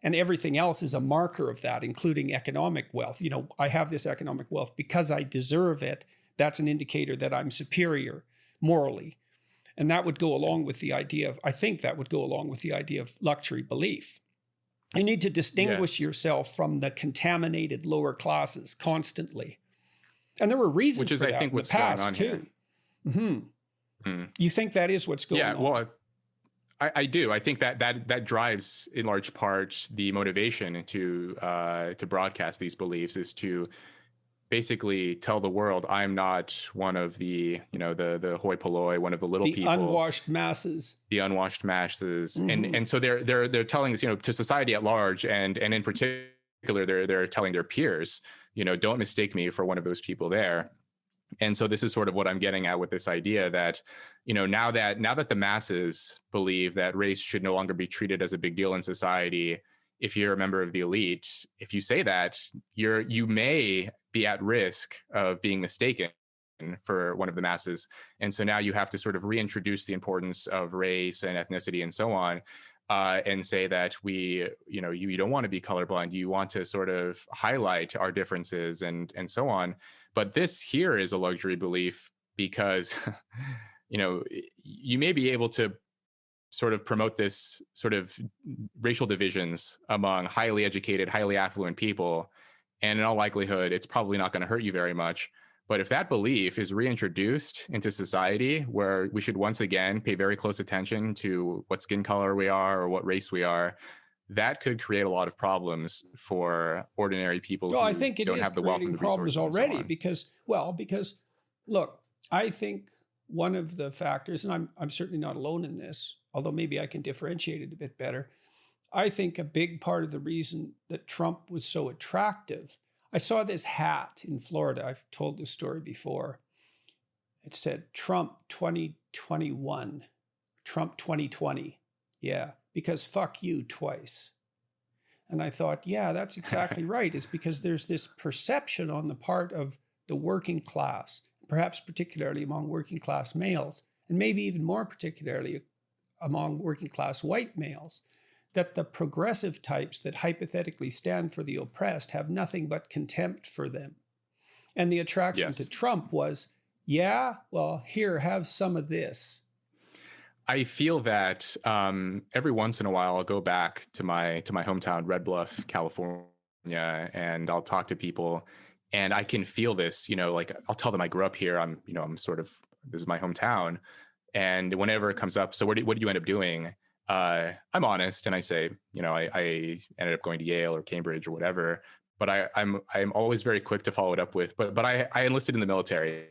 And everything else is a marker of that, including economic wealth. You know, I have this economic wealth because I deserve it. That's an indicator that I'm superior morally. And that would go along with the idea of, I think that would go along with the idea of luxury belief. You need to distinguish yourself from the contaminated lower classes constantly. And there were reasons for that in the past too. You think that is what's going on? Yeah, well, I do. I think that drives in large part the motivation to broadcast these beliefs, is to basically tell the world I'm not one of the, the hoi polloi, one of the little people, unwashed masses, and so they're telling this, to society at large, and in particular they're telling their peers, don't mistake me for one of those people there. And so this is sort of what I'm getting at with this idea that, now that the masses believe that race should no longer be treated as a big deal in society, if you're a member of the elite, if you say that, you may be at risk of being mistaken for one of the masses. And so now you have to sort of reintroduce the importance of race and ethnicity and so on, and say that you don't want to be colorblind. You want to sort of highlight our differences and so on. But this here is a luxury belief because, you may be able to sort of promote this sort of racial divisions among highly educated, highly affluent people. And in all likelihood, it's probably not going to hurt you very much. But if that belief is reintroduced into society, where we should once again pay very close attention to what skin color we are or what race we are, that could create a lot of problems for ordinary people who I think it don't is have the wealth and the problems resources already, and so on. because look, I think one of the factors, and I'm certainly not alone in this, although maybe I can differentiate it a bit better. I think a big part of the reason that Trump was so attractive, I saw this hat in Florida. I've told this story before. It said Trump 2021, Trump 2020. Yeah, because fuck you twice. And I thought, yeah, that's exactly right. It's because there's this perception on the part of the working class, perhaps particularly among working class males, and maybe even more particularly among working class white males, that the progressive types that hypothetically stand for the oppressed have nothing but contempt for them. And the attraction to Trump was, yeah, well, here, have some of this. I feel that every once in a while I'll go back to my hometown, Red Bluff, California, and I'll talk to people, and I can feel this. Like I'll tell them I grew up here. I'm sort of, this is my hometown, and whenever it comes up, so what did you end up doing? I'm honest, and I say, I ended up going to Yale or Cambridge or whatever. But I'm always very quick to follow it up with, but I enlisted in the military.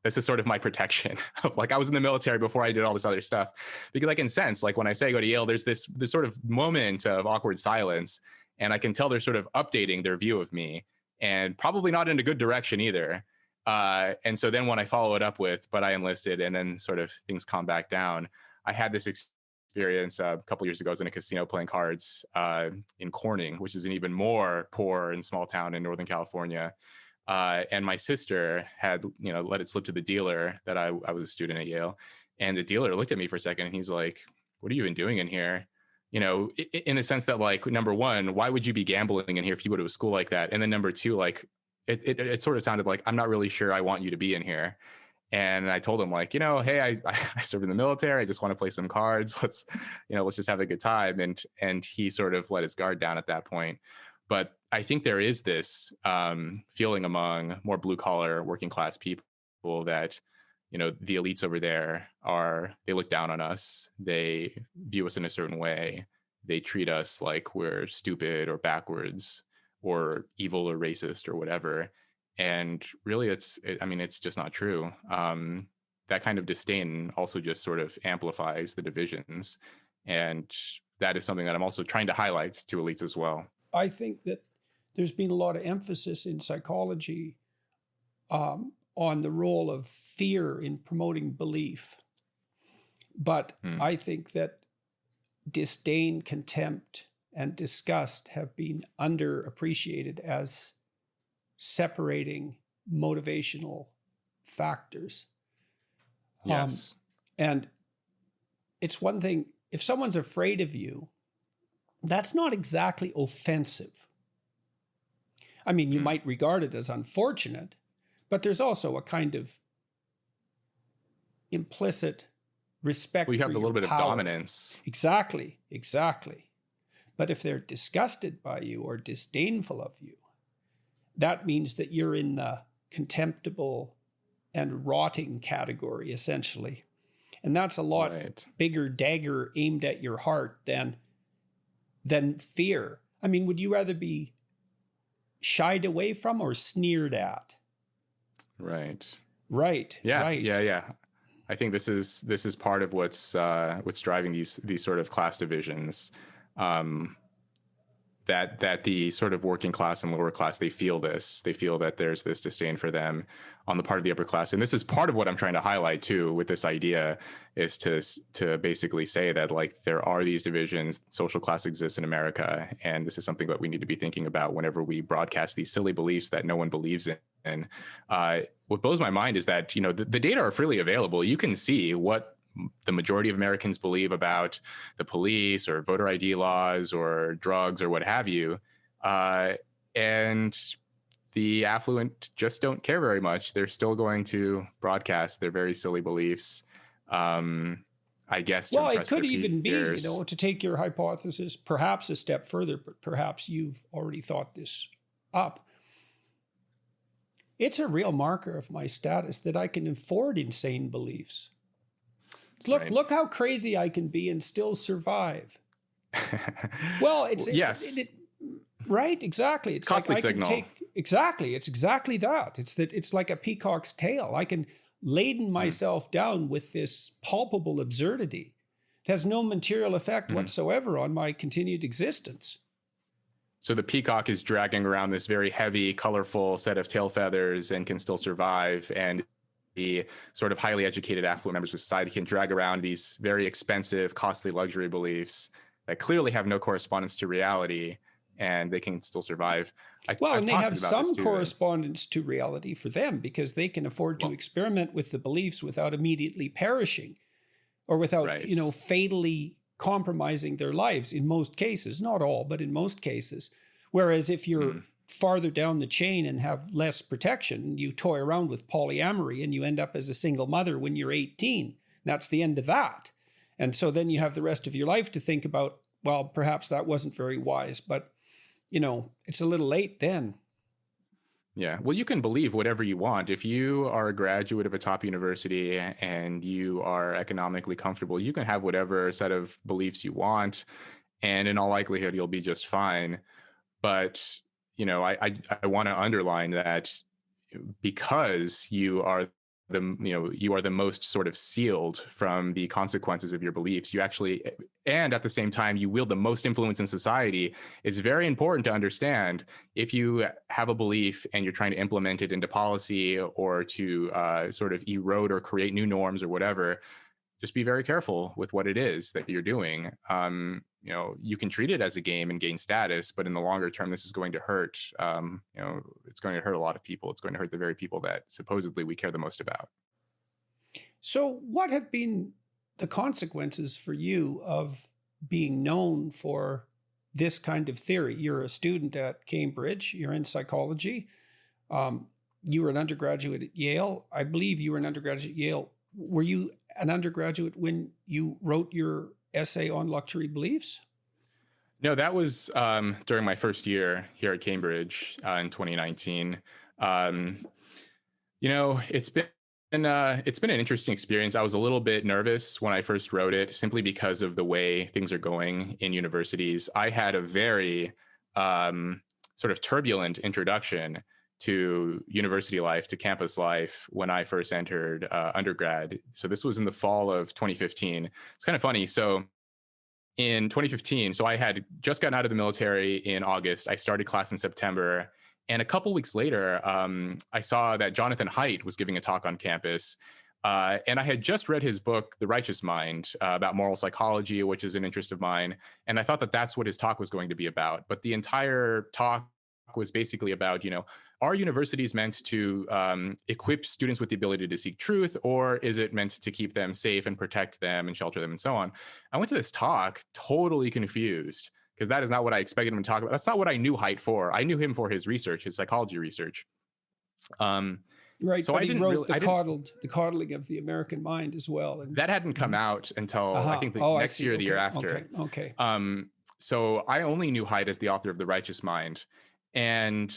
This is sort of my protection. Like I was in the military before I did all this other stuff, because I can sense, like when I say I go to Yale, there's this sort of moment of awkward silence, and I can tell they're sort of updating their view of me, and probably not in a good direction either. And so then when I follow it up with, but I enlisted, and then sort of things calm back down, I had this experience a couple years ago. I was in a casino playing cards in Corning, which is an even more poor and small town in Northern California. And my sister had, let it slip to the dealer that I was a student at Yale. And the dealer looked at me for a second and he's like, "What are you even doing in here?" In the sense that, like, number one, why would you be gambling in here if you go to a school like that? And then number two, like, it sort of sounded like, I'm not really sure I want you to be in here. And I told him, like, hey, I serve in the military. I just want to play some cards. Let's just have a good time. And he sort of let his guard down at that point. But I think there is this feeling among more blue collar working class people that, the elites over there they look down on us. They view us in a certain way. They treat us like we're stupid or backwards or evil or racist or whatever. And really, it's just not true. That kind of disdain also just sort of amplifies the divisions. And that is something that I'm also trying to highlight to elites as well. I think that there's been a lot of emphasis in psychology on the role of fear in promoting belief. But I think that disdain, contempt, and disgust have been underappreciated as separating motivational factors. Yes. And it's one thing, if someone's afraid of you, that's not exactly offensive. I mean, you might regard it as unfortunate, but there's also a kind of implicit respect. We have for a little bit power. of dominance. Exactly. But if they're disgusted by you or disdainful of you, that means that you're in the contemptible and rotting category, essentially. And that's a lot bigger dagger aimed at your heart than fear. I mean, would you rather be shied away from or sneered at? Right. Yeah. I think this is part of what's driving these sort of class divisions. That the sort of working class and lower class, they feel that there's this disdain for them on the part of the upper class. And this is part of what I'm trying to highlight too with this idea, is to basically say that, like, there are these divisions, social class exists in America. And this is something that we need to be thinking about whenever we broadcast these silly beliefs that no one believes in. And what blows my mind is that, the data are freely available. You can see what the majority of Americans believe about the police or voter ID laws or drugs or what have you. And the affluent just don't care very much. They're still going to broadcast their very silly beliefs. I guess. Well, it could even be, to take your hypothesis perhaps a step further, but perhaps you've already thought this up. It's a real marker of my status that I can afford insane beliefs. Look how crazy I can be and still survive. Well, it's right, exactly. It's costly like I signal. Can take exactly. It's exactly that. It's like a peacock's tail. I can laden myself down with this palpable absurdity. It has no material effect whatsoever on my continued existence. So the peacock is dragging around this very heavy, colorful set of tail feathers and can still survive. And the sort of highly educated, affluent members of society can drag around these very expensive, costly luxury beliefs that clearly have no correspondence to reality, and they can still survive. And they have some correspondence to reality for them, because they can afford to experiment with the beliefs without immediately perishing or without, fatally compromising their lives in most cases, not all, but in most cases. Whereas if you're farther down the chain and have less protection, you toy around with polyamory and you end up as a single mother when you're 18. That's the end of that. And so then you have the rest of your life to think about, well, perhaps that wasn't very wise, but, it's a little late then. Yeah. Well, you can believe whatever you want. If you are a graduate of a top university and you are economically comfortable, you can have whatever set of beliefs you want. And in all likelihood, you'll be just fine. But, I want to underline that because you are the most sort of sealed from the consequences of your beliefs, and at the same time, you wield the most influence in society. It's very important to understand, if you have a belief and you're trying to implement it into policy or to sort of erode or create new norms or whatever, just be very careful with what it is that you're doing. You can treat it as a game and gain status, but in the longer term, this is going to hurt. It's going to hurt a lot of people. It's going to hurt the very people that supposedly we care the most about. So what have been the consequences for you of being known for this kind of theory? You're a student at Cambridge, you're in psychology. You were an undergraduate at Yale. I believe you were an undergraduate at Yale. Were you an undergraduate when you wrote your essay on luxury beliefs? No, that was during my first year here at Cambridge in 2019. It's been an interesting experience. I was a little bit nervous when I first wrote it, simply because of the way things are going in universities. I had a very sort of turbulent introduction to university life, to campus life, when I first entered undergrad. So this was in the fall of 2015. It's kind of funny. So in 2015, so I had just gotten out of the military in August. I started class in September. And a couple weeks later, I saw that Jonathan Haidt was giving a talk on campus. And I had just read his book, The Righteous Mind, about moral psychology, which is an interest of mine. And I thought that that's what his talk was going to be about. But the entire talk was basically about, are universities meant to equip students with the ability to seek truth, or is it meant to keep them safe and protect them and shelter them and so on? I went to this talk totally confused, because that is not what I expected him to talk about. That's not what I knew Haidt for. I knew him for his research, his psychology research. Right, so but I he didn't wrote really, the coddling of the American mind as well. And that hadn't come out until I think the next year or the year after. Okay. So I only knew Haidt as the author of The Righteous Mind. And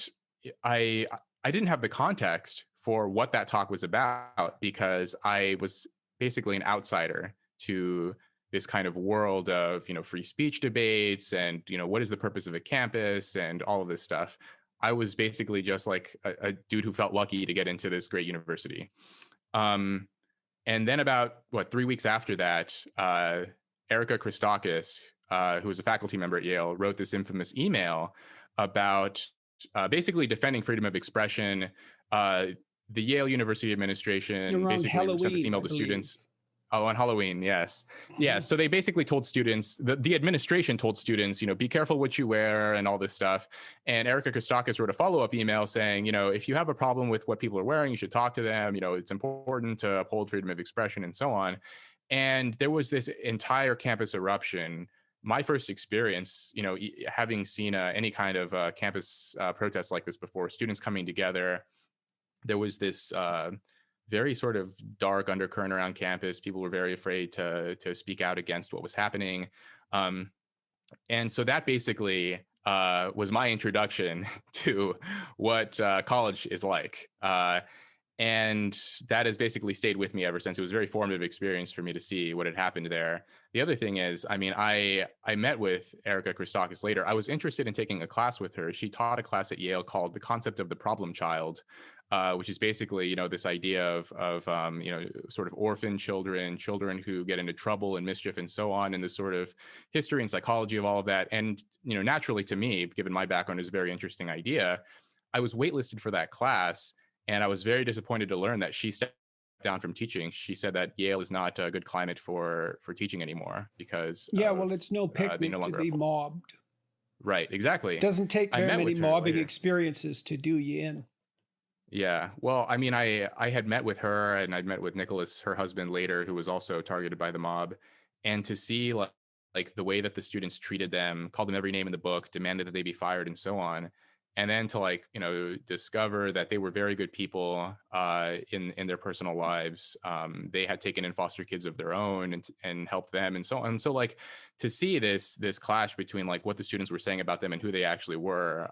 I didn't have the context for what that talk was about, because I was basically an outsider to this kind of world of, free speech debates and, what is the purpose of a campus and all of this stuff. I was basically just like a dude who felt lucky to get into this great university. And then about 3 weeks after that, Erica Christakis, who was a faculty member at Yale, wrote this infamous email about basically defending freedom of expression. The Yale University administration basically sent this email to students. Oh, on Halloween, yes. Yeah, so they basically told students, the administration told students, be careful what you wear and all this stuff. And Erica Christakis wrote a follow-up email saying, if you have a problem with what people are wearing, you should talk to them. It's important to uphold freedom of expression and so on. And there was this entire campus eruption. My first experience, having seen any kind of campus protest like this before, students coming together, there was this very sort of dark undercurrent around campus. People were very afraid to speak out against what was happening. And so that basically was my introduction to what college is like. And that has basically stayed with me ever since. It was a very formative experience for me to see what had happened there. The other thing is, I met with Erica Christakis later. I was interested in taking a class with her. She taught a class at Yale called The Concept of the Problem Child, which is basically, this idea of sort of orphan children who get into trouble and mischief and so on, and the sort of history and psychology of all of that. And, naturally to me, given my background, is a very interesting idea. I was waitlisted for that class, and I was very disappointed to learn that she stepped down from teaching. She said that Yale is not a good climate for teaching anymore because it's no picnic to be mobbed. Right, exactly. It doesn't take very many mobbing experiences to do you in. Yeah, well, I had met with her, and I'd met with Nicholas, her husband, later, who was also targeted by the mob, and to see like the way that the students treated them, called them every name in the book, demanded that they be fired and so on. And then to discover that they were very good people in their personal lives. They had taken in foster kids of their own and helped them and so on. So to see this clash between what the students were saying about them and who they actually were,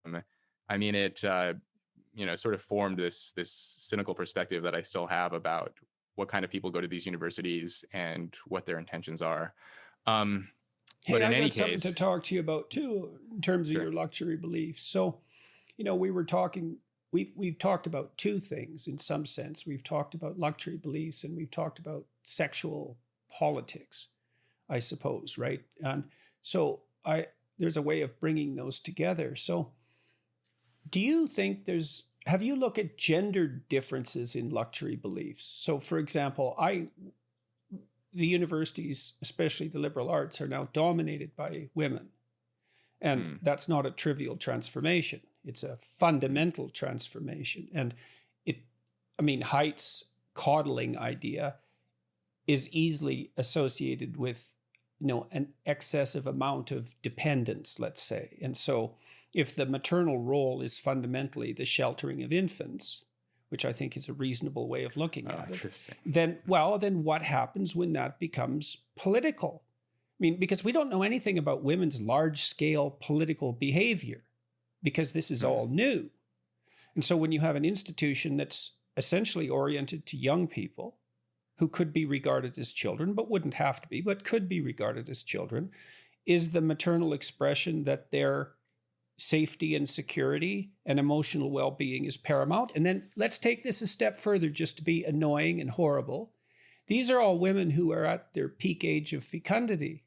it sort of formed this cynical perspective that I still have about what kind of people go to these universities and what their intentions are. Hey, but in any case, something to talk to you about too, in terms of your luxury beliefs. So, we were talking, we've talked about two things in some sense. We've talked about luxury beliefs, and we've talked about sexual politics, I suppose, right? And so there's a way of bringing those together. So do you think have you looked at gender differences in luxury beliefs? So for example, the universities, especially the liberal arts, are now dominated by women. And that's not a trivial transformation. It's a fundamental transformation. And Haidt's coddling idea is easily associated with, an excessive amount of dependence, let's say. And so if the maternal role is fundamentally the sheltering of infants, which I think is a reasonable way of looking at it, then what happens when that becomes political? Because we don't know anything about women's large-scale political behavior, because this is all new. And so when you have an institution that's essentially oriented to young people who could be regarded as children, but wouldn't have to be, but could be regarded as children, is the maternal expression that their safety and security and emotional well-being is paramount. And then let's take this a step further, just to be annoying and horrible. These are all women who are at their peak age of fecundity.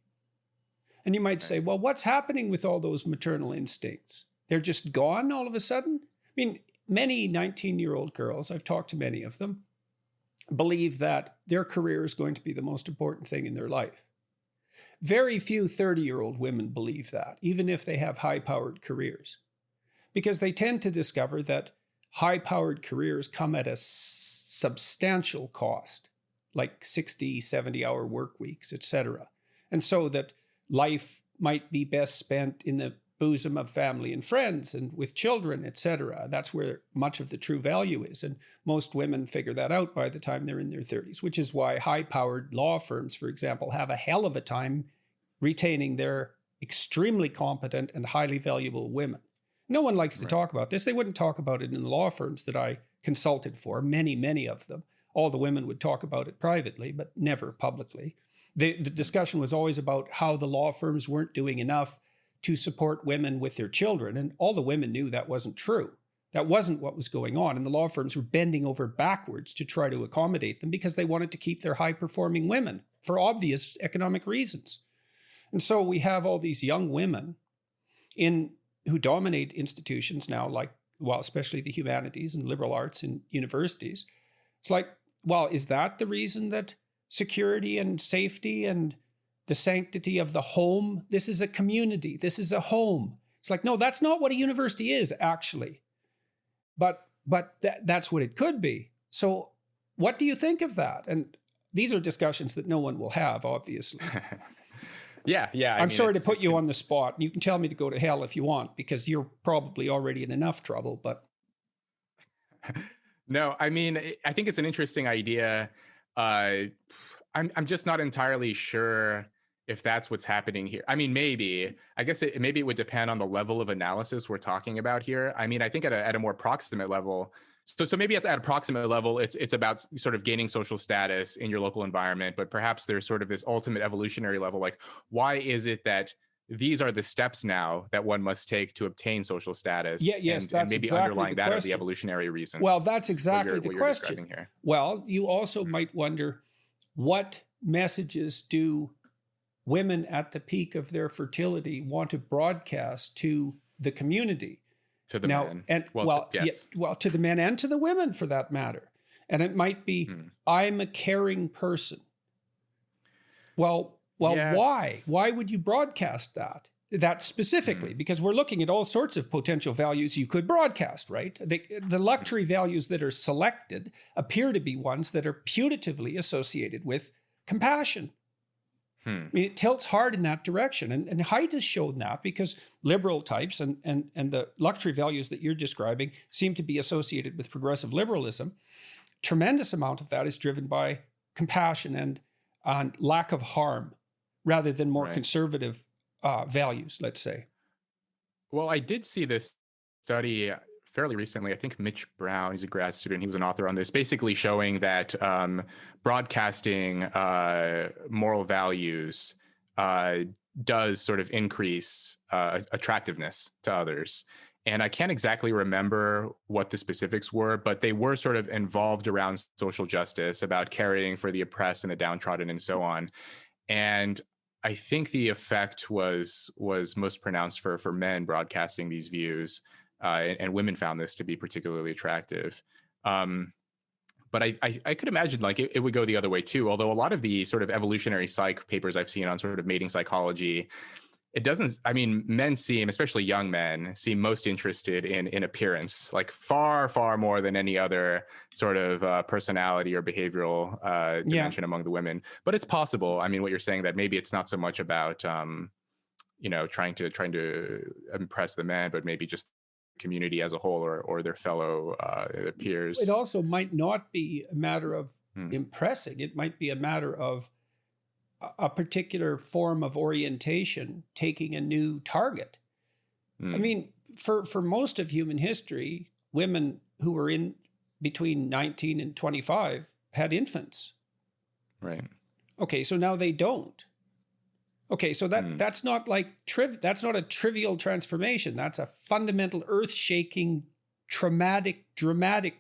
And you might say, well, what's happening with all those maternal instincts? They're just gone all of a sudden? Many 19-year-old girls, I've talked to many of them, believe that their career is going to be the most important thing in their life. Very few 30-year-old women believe that, even if they have high-powered careers, because they tend to discover that high-powered careers come at a substantial cost, like 60, 70-hour work weeks, etc. And so that life might be best spent in the bosom of family and friends and with children, etc. That's where much of the true value is. And most women figure that out by the time they're in their 30s, which is why high-powered law firms, for example, have a hell of a time retaining their extremely competent and highly valuable women. No one likes to talk about this. They wouldn't talk about it in the law firms that I consulted for, many of them. All the women would talk about it privately, but never publicly. The discussion was always about how the law firms weren't doing enough to support women with their children. And all the women knew that wasn't true. That wasn't what was going on. And the law firms were bending over backwards to try to accommodate them because they wanted to keep their high-performing women for obvious economic reasons. And so we have all these young women who dominate institutions now, especially the humanities and liberal arts in universities. It's like, well, is that the reason that security and safety and the sanctity of the home, this is a community, this is a home? It's like, no, that's not what a university is, actually. But that's what it could be. So what do you think of that? And these are discussions that no one will have, obviously. Yeah. I'm sorry to put you on the spot. You can tell me to go to hell if you want, because you're probably already in enough trouble, but. No, I think it's an interesting idea. I'm just not entirely sure if that's what's happening here. Maybe. I guess maybe it would depend on the level of analysis we're talking about here. I think at a more proximate level. So maybe at that approximate level, it's about sort of gaining social status in your local environment, but perhaps there's sort of this ultimate evolutionary level, like why is it that these are the steps now that one must take to obtain social status? Yes, and maybe exactly underlying that are the evolutionary reasons. Well, that's exactly the question. Here. Well, you also might wonder, what messages do women at the peak of their fertility want to broadcast to the community? To the men. And to the men and to the women, for that matter. And it might be, I'm a caring person. Well, yes. Why? Why would you broadcast that specifically? Because we're looking at all sorts of potential values you could broadcast, right? The luxury values that are selected appear to be ones that are putatively associated with compassion. It tilts hard in that direction. And Haidt has shown that, because liberal types and the luxury values that you're describing seem to be associated with progressive liberalism. Tremendous amount of that is driven by compassion and lack of harm, rather than more conservative values, let's say. Well, I did see this study fairly recently. I think Mitch Brown, he's a grad student, he was an author on this, basically showing that broadcasting moral values does sort of increase attractiveness to others. And I can't exactly remember what the specifics were, but they were sort of involved around social justice, about caring for the oppressed and the downtrodden and so on. And I think the effect was most pronounced for men broadcasting these views. And women found this to be particularly attractive. But But I could imagine like it would go the other way too. Although a lot of the sort of evolutionary psych papers I've seen on sort of mating psychology, it doesn't, I mean, men seem, especially young men, seem most interested in appearance, like far, far more than any other sort of personality or behavioral dimension among the women. But it's possible. I mean, what you're saying, that maybe it's not so much about, trying to impress the men, but maybe just community as a whole, or their fellow their peers. It also might not be a matter of impressing. It might be a matter of a particular form of orientation taking a new target. I mean, for most of human history, women who were in between 19 and 25 had infants. Right. Okay, so now they don't. Okay, so that's not like that's not a trivial transformation. That's a fundamental, earth-shaking, dramatic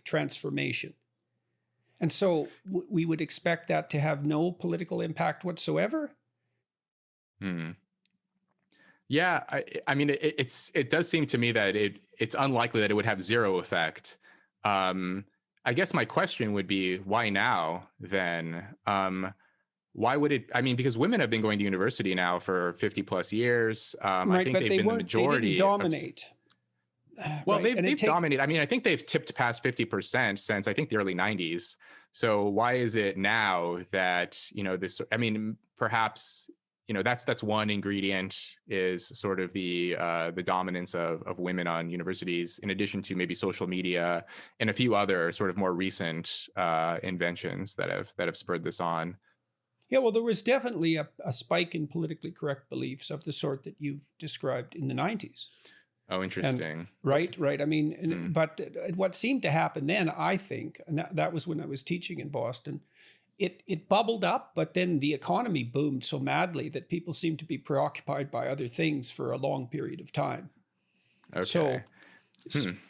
transformation. And so we would expect that to have no political impact whatsoever. Yeah, I mean, it does seem to me that it's unlikely that it would have zero effect. I guess my question would be, why now then? Why would it? I mean, because women have been going to university now for 50 plus years. Right, I think but they've been the majority. They didn't dominate. Well, right. they've dominated. I mean, I think they've tipped past 50% since I think the early 90s. So why is it now that, this, I mean, perhaps, that's one ingredient, is sort of the dominance of women on universities, in addition to maybe social media and a few other sort of more recent inventions that have spurred this on. Yeah, well, there was definitely a spike in politically correct beliefs of the sort that you've described in the 90s. Oh, interesting. And, right. I mean, but what seemed to happen then, I think, and that was when I was teaching in Boston, it bubbled up, but then the economy boomed so madly that people seemed to be preoccupied by other things for a long period of time. Okay. So,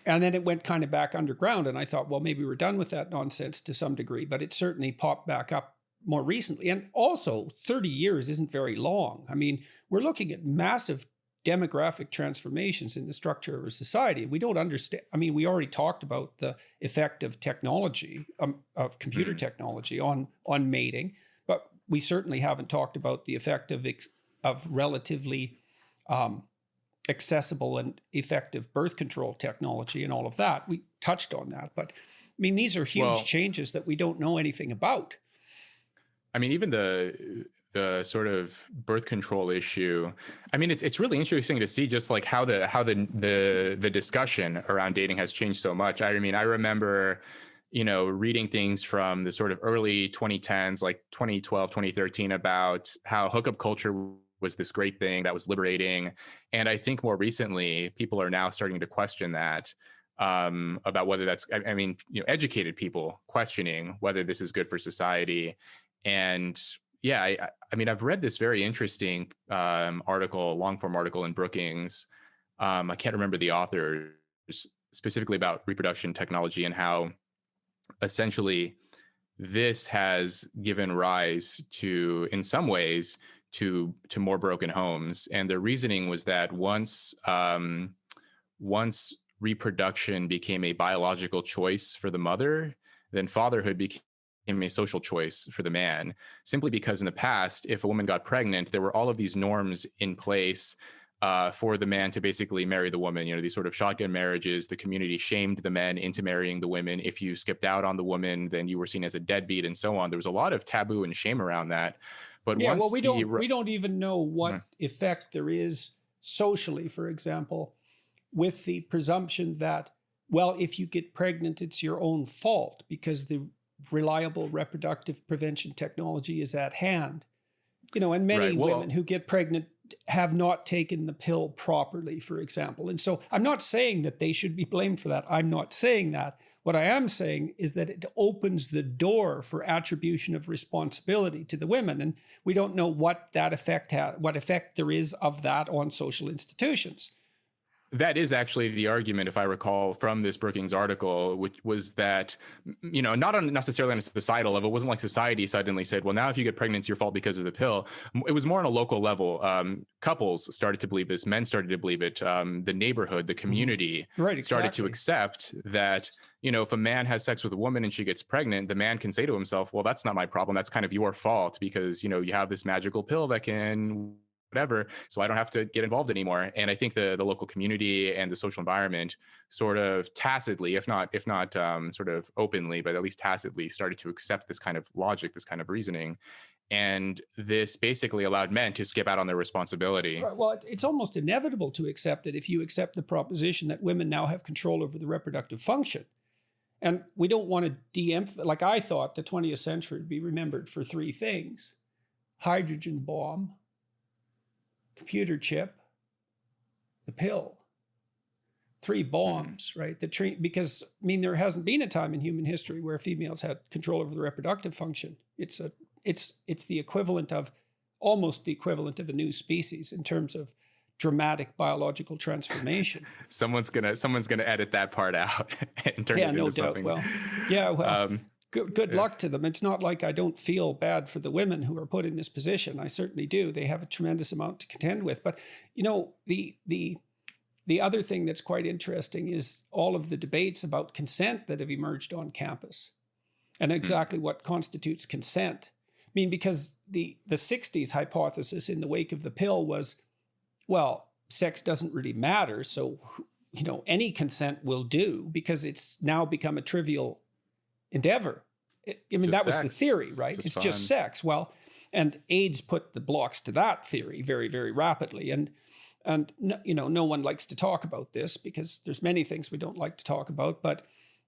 and then it went kind of back underground, and I thought, well, maybe we're done with that nonsense to some degree, but it certainly popped back up more recently. And also, 30 years isn't very long. I mean, we're looking at massive demographic transformations in the structure of a society. We don't understand. I mean, we already talked about the effect of technology, of computer technology on mating, but we certainly haven't talked about the effect of relatively accessible and effective birth control technology and all of that. We touched on that, but I mean, these are huge changes that we don't know anything about. I mean, even the sort of birth control issue, I mean, it's really interesting to see just like how the discussion around dating has changed so much. I mean, I remember, reading things from the sort of early 2010s, like 2012, 2013, about how hookup culture was this great thing that was liberating. And I think more recently, people are now starting to question that, about whether that's, I mean, educated people questioning whether this is good for society. And yeah, I mean, I've read this very interesting long form article in Brookings. I can't remember the author, specifically about reproduction technology and how essentially this has given rise to, in some ways, to more broken homes. And the reasoning was that once reproduction became a biological choice for the mother, then fatherhood became a social choice for the man, simply because in the past, if a woman got pregnant, there were all of these norms in place for the man to basically marry the woman. These sort of shotgun marriages. The community shamed the men into marrying the women. If you skipped out on the woman, then you were seen as a deadbeat and so on. There was a lot of taboo and shame around that. But yeah, well, we don't even know what effect there is socially, for example, with the presumption that, well, if you get pregnant, it's your own fault because the reliable reproductive prevention technology is at hand. And many women who get pregnant have not taken the pill properly, for example. And so I'm not saying that they should be blamed for that. I'm not saying that. What I am saying is that it opens the door for attribution of responsibility to the women. And we don't know what that effect what effect there is of that on social institutions. that is actually the argument, if I recall, from this Brookings article, which was that, not necessarily on a societal level. It wasn't like society suddenly said, well, now if you get pregnant, it's your fault because of the pill. It was more on a local level. Couples started to believe this. Men started to believe it. The neighborhood, the community started to accept that, if a man has sex with a woman and she gets pregnant, the man can say to himself, well, that's not my problem. That's kind of your fault because, you have this magical pill that can whatever, so I don't have to get involved anymore. And I think the local community and the social environment sort of tacitly, if not sort of openly, but at least tacitly started to accept this kind of logic, this kind of reasoning. And this basically allowed men to skip out on their responsibility. Right. Well, it's almost inevitable to accept it if you accept the proposition that women now have control over the reproductive function. And we don't want to de-emphasize, like I thought the 20th century would be remembered for three things: hydrogen bomb, computer chip, the pill. Three bombs, right? Because there hasn't been a time in human history where females had control over the reproductive function. It's the equivalent of, almost the equivalent of a new species in terms of dramatic biological transformation. Someone's gonna edit that part out and turn it into something. Good luck to them. It's not like I don't feel bad for the women who are put in this position. I certainly do. They have a tremendous amount to contend with. But the other thing that's quite interesting is all of the debates about consent that have emerged on campus and exactly what constitutes consent. Because the 60s hypothesis in the wake of the pill was, well, sex doesn't really matter, so any consent will do because it's now become a trivial endeavor. That was the theory, right? It's just sex. Well, and AIDS put the blocks to that theory very, very rapidly. And no one likes to talk about this because there's many things we don't like to talk about, but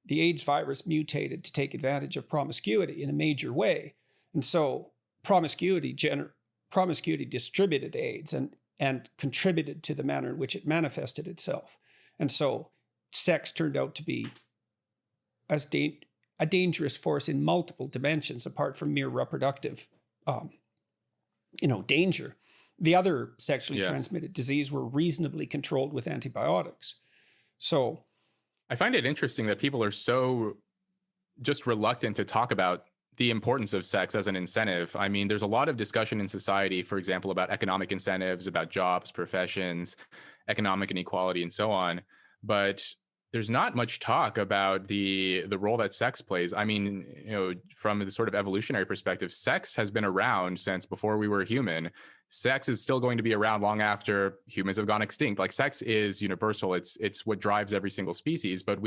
the AIDS virus mutated to take advantage of promiscuity in a major way. And so promiscuity distributed AIDS and contributed to the manner in which it manifested itself. And so sex turned out to be a dangerous force in multiple dimensions apart from mere reproductive, danger. The other sexually transmitted disease were reasonably controlled with antibiotics. So I find it interesting that people are so just reluctant to talk about the importance of sex as an incentive. There's a lot of discussion in society, for example, about economic incentives, about jobs, professions, economic inequality, and so on. But there's not much talk about the role that sex plays. From the sort of evolutionary perspective, sex has been around since before we were human. Sex is still going to be around long after humans have gone extinct. Like, sex is universal. It's what drives every single species. But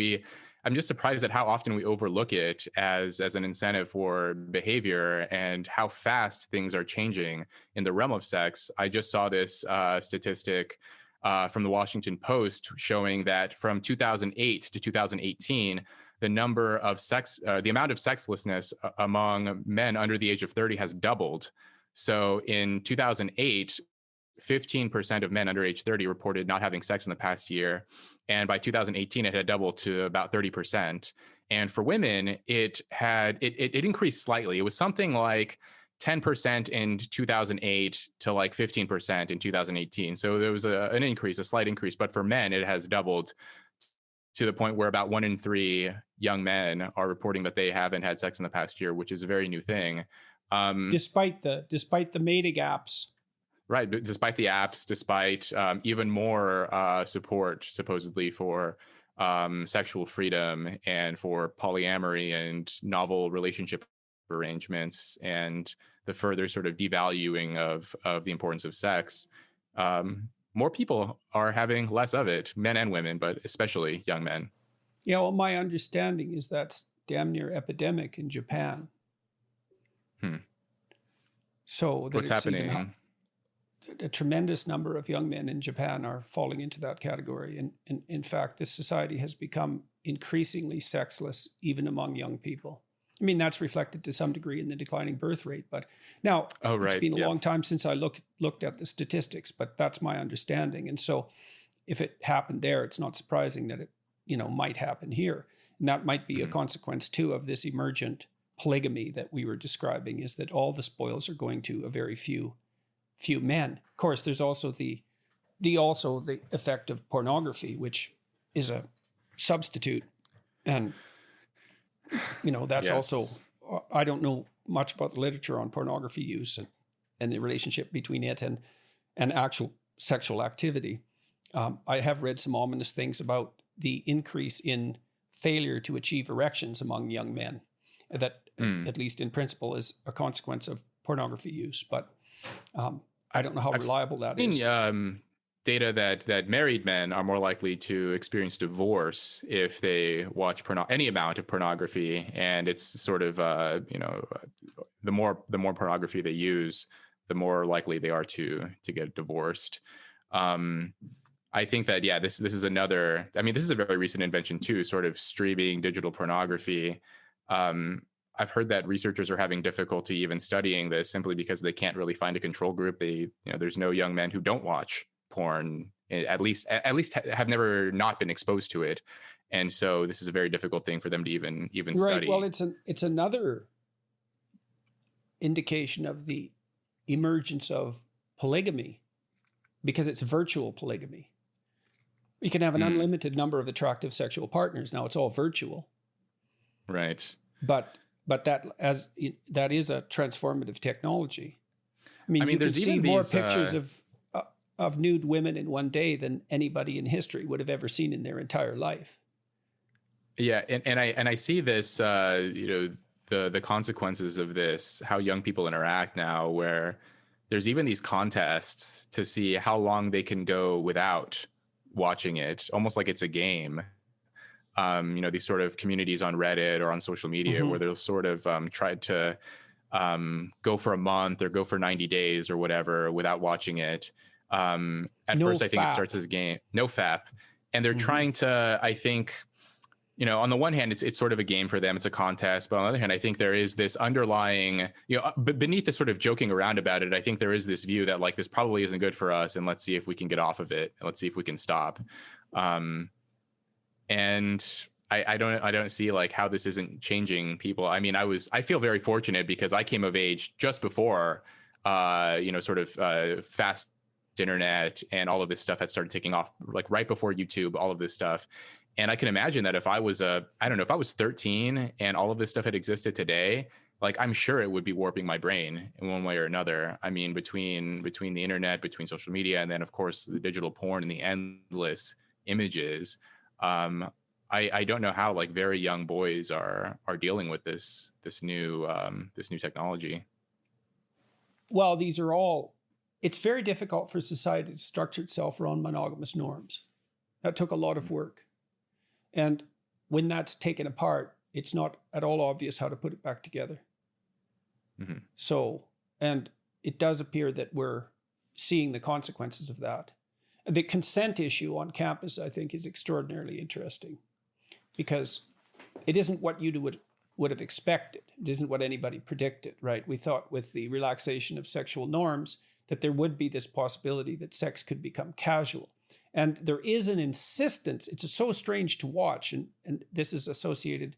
I'm just surprised at how often we overlook it as an incentive for behavior and how fast things are changing in the realm of sex. I just saw this statistic from the Washington Post showing that from 2008 to 2018, the amount of sexlessness among men under the age of 30 has doubled. So in 2008, 15% of men under age 30 reported not having sex in the past year. And by 2018, it had doubled to about 30%. And for women, it increased slightly. It was something like 10% in 2008 to like 15% in 2018. So there was a slight increase. But for men, it has doubled to the point where about 1 in 3 young men are reporting that they haven't had sex in the past year, which is a very new thing. Despite the mating apps. Right. But despite the apps, despite even more support supposedly for sexual freedom and for polyamory and novel relationship arrangements and the further sort of devaluing of the importance of sex, more people are having less of it, men and women, but especially young men. Yeah, well, my understanding is that's damn near epidemic in Japan. So what's happening? A tremendous number of young men in Japan are falling into that category. And in fact, this society has become increasingly sexless, even among young people. That's reflected to some degree in the declining birth rate. But now it's been a long time since I looked at the statistics, but that's my understanding. And so if it happened there, it's not surprising that it, might happen here. And that might be a consequence too of this emergent polygamy that we were describing, is that all the spoils are going to a very few men. Of course, there's also the the effect of pornography, which is a substitute. And, that's Yes. also, I don't know much about the literature on pornography use and the relationship between it and actual sexual activity. I have read some ominous things about the increase in failure to achieve erections among young men, that at least in principle is a consequence of pornography use. But I don't know how reliable that is. Data that married men are more likely to experience divorce if they watch any amount of pornography, and it's sort of the more pornography they use, the more likely they are to get divorced. I think that this is another. I mean, this is a very recent invention too, sort of streaming digital pornography. I've heard that researchers are having difficulty even studying this simply because they can't really find a control group. There's no young men who don't watch porn, at least have never not been exposed to it, and so this is a very difficult thing for them to even study. Well, it's another indication of the emergence of polygamy, because it's virtual polygamy. You can have an unlimited number of attractive sexual partners. Now it's all virtual, right? But that is a transformative technology. I mean, you can see more pictures of nude women in one day than anybody in history would have ever seen in their entire life. Yeah, and I see this, the consequences of this, how young people interact now, where there's even these contests to see how long they can go without watching it, almost like it's a game. These sort of communities on Reddit or on social media where they'll sort of try to go for a month or go for 90 days or whatever without watching it. First, I think it starts as a game, no FAP. And they're trying to, I think, on the one hand, it's sort of a game for them. It's a contest. But on the other hand, I think there is this underlying, but beneath this sort of joking around about it, I think there is this view that like, this probably isn't good for us. And let's see if we can get off of it. And let's see if we can stop. And I don't see like how this isn't changing people. I mean, I feel very fortunate because I came of age just before, fast internet and all of this stuff had started taking off, like right before YouTube, all of this stuff. And I can imagine that if I was if I was 13 and all of this stuff had existed today, like I'm sure it would be warping my brain in one way or another. I mean, between the internet, between social media, and then of course the digital porn and the endless images. I don't know how like very young boys are dealing with this new technology. Well, it's very difficult for society to structure itself around monogamous norms. That took a lot of work. And when that's taken apart, it's not at all obvious how to put it back together. Mm-hmm. So, and it does appear that we're seeing the consequences of that. The consent issue on campus, I think, is extraordinarily interesting because it isn't what you would have expected. It isn't what anybody predicted, right? We thought with the relaxation of sexual norms that there would be this possibility that sex could become casual. And there is an insistence. It's so strange to watch, and this is associated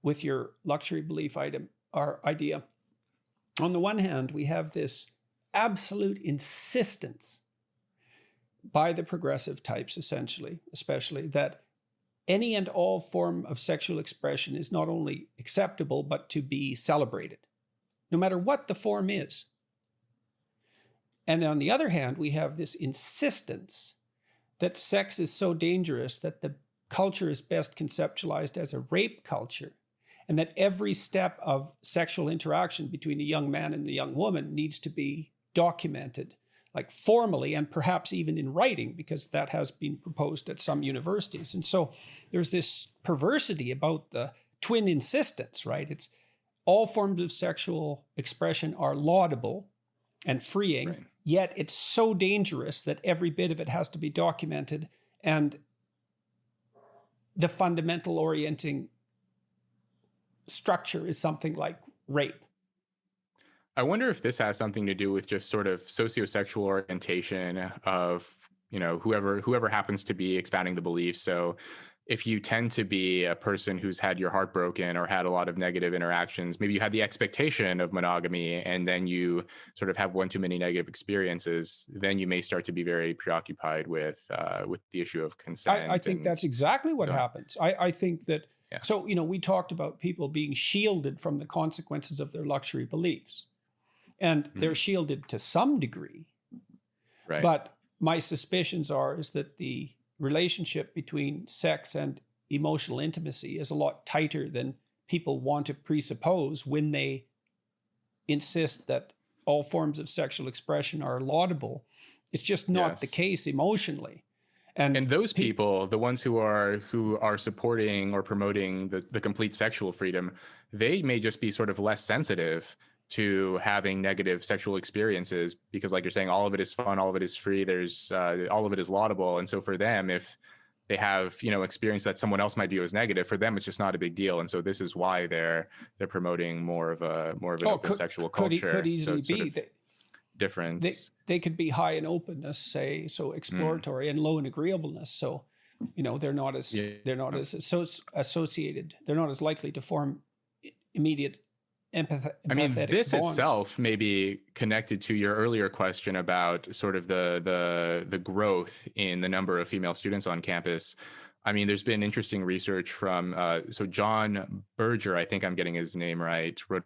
with your luxury belief idea. On the one hand, we have this absolute insistence by the progressive types, especially, that any and all form of sexual expression is not only acceptable, but to be celebrated, no matter what the form is. And on the other hand, we have this insistence that sex is so dangerous that the culture is best conceptualized as a rape culture, and that every step of sexual interaction between a young man and a young woman needs to be documented, like formally and perhaps even in writing, because that has been proposed at some universities. And so there's this perversity about the twin insistence, right? It's all forms of sexual expression are laudable and freeing, right, yet it's so dangerous that every bit of it has to be documented, and the fundamental orienting structure is something like rape. I wonder if this has something to do with just sort of sociosexual orientation of, whoever happens to be expounding the belief. So if you tend to be a person who's had your heart broken or had a lot of negative interactions, maybe you had the expectation of monogamy and then you sort of have one too many negative experiences, then you may start to be very preoccupied with the issue of consent. I think that's exactly what happens. I think that, so, we talked about people being shielded from the consequences of their luxury beliefs. And they're shielded to some degree. Right. But my suspicions is that the relationship between sex and emotional intimacy is a lot tighter than people want to presuppose when they insist that all forms of sexual expression are laudable. It's just not the case emotionally. And those people, the ones who are supporting or promoting the complete sexual freedom, they may just be sort of less sensitive to having negative sexual experiences because, like you're saying, all of it is fun, all of it is free, there's all of it is laudable. And so for them, if they have, experience that someone else might view as negative, for them, it's just not a big deal. And so this is why they're promoting more of an open sexual culture. Could easily be different. They could be high in openness, say, so exploratory, and low in agreeableness. So, they're not as associated. They're not as likely to form immediate empathetic this bonds. Itself may be connected to your earlier question about sort of the growth in the number of female students on campus. There's been interesting research from so John Berger, I think I'm getting his name right, wrote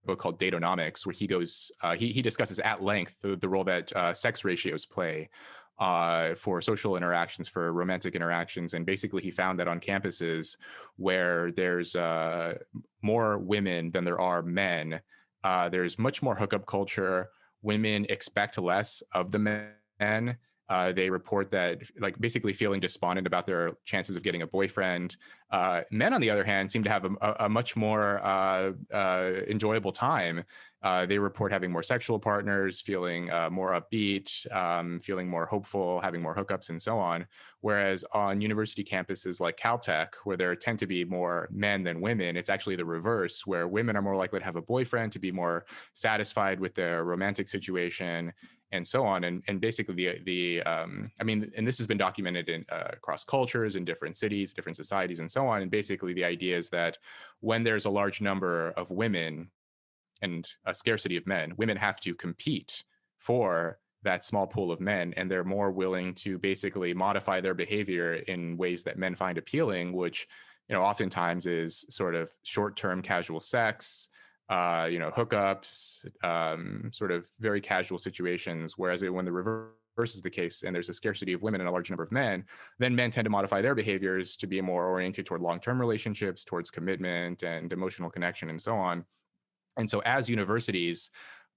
a book called Datonomics, where he goes he discusses at length the role that sex ratios play for social interactions, for romantic interactions. And basically he found that on campuses where there's more women than there are men, there's much more hookup culture. Women expect less of the men. They report that, like, basically feeling despondent about their chances of getting a boyfriend. Men, on the other hand, seem to have a much more enjoyable time. They report having more sexual partners, feeling more upbeat, feeling more hopeful, having more hookups, and so on. Whereas on university campuses like Caltech, where there tend to be more men than women, it's actually the reverse, where women are more likely to have a boyfriend, to be more satisfied with their romantic situation, and so on. And basically and this has been documented in across cultures in different cities, different societies, and so on. And basically the idea is that when there's a large number of women and a scarcity of men, women have to compete for that small pool of men, and they're more willing to basically modify their behavior in ways that men find appealing, which, oftentimes is sort of short-term casual sex, hookups, sort of very casual situations. Whereas when the reverse is the case and there's a scarcity of women and a large number of men, then men tend to modify their behaviors to be more oriented toward long-term relationships, towards commitment and emotional connection, and so on. And so as universities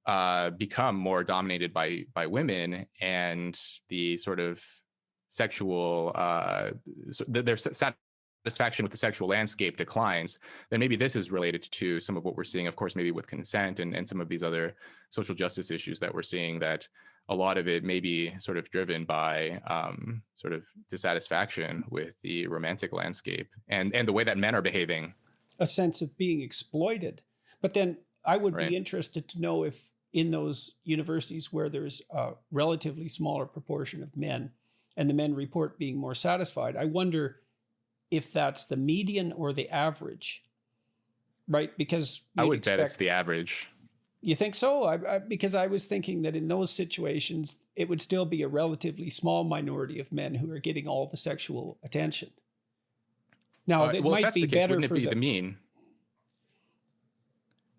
become more dominated by women, and the sort of sexual, their satisfaction with the sexual landscape declines, then maybe this is related to some of what we're seeing, of course, maybe with consent and some of these other social justice issues that we're seeing, that a lot of it may be sort of driven by sort of dissatisfaction with the romantic landscape and the way that men are behaving. A sense of being exploited. But then I would be interested to know if in those universities where there's a relatively smaller proportion of men and the men report being more satisfied, I wonder if that's the median or the average, right? Because I would bet it's the average. You think so? Because I was thinking that in those situations, it would still be a relatively small minority of men who are getting all the sexual attention. Now, it might be better for the mean.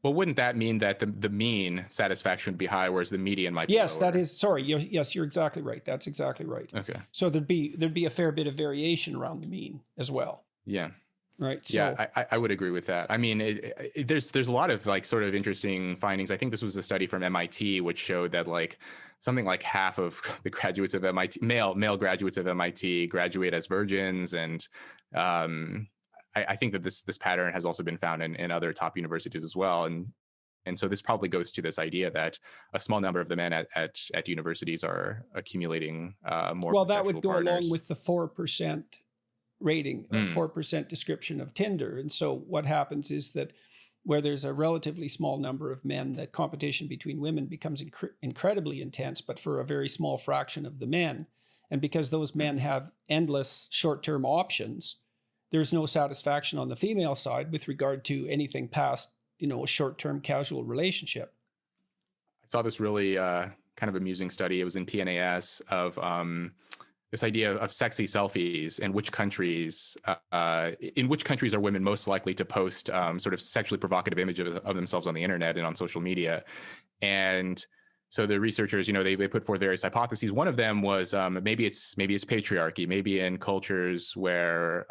Well, wouldn't that mean that the mean satisfaction would be high, whereas the median might be lower? That is, sorry. Yes, you're exactly right. That's exactly right. Okay. So there'd be a fair bit of variation around the mean as well. Yeah. Right. So, yeah, I would agree with that. There's a lot of like sort of interesting findings. I think this was a study from MIT, which showed that like something like half of the graduates of MIT, male graduates of MIT, graduate as virgins, and I think that this pattern has also been found in other top universities as well. And so this probably goes to this idea that a small number of the men at universities are accumulating more. Well, that would go partners. along with the 4% rating, 4% description of Tinder. And so what happens is that where there's a relatively small number of men, that competition between women becomes incredibly intense, but for a very small fraction of the men. And because those men have endless short-term options, there's no satisfaction on the female side with regard to anything past, a short-term casual relationship. I saw this really kind of amusing study. It was in PNAS of this idea of sexy selfies and in which countries are women most likely to post sort of sexually provocative images of themselves on the internet and on social media. And so the researchers, they put forth various hypotheses. One of them was maybe it's patriarchy. Maybe in cultures where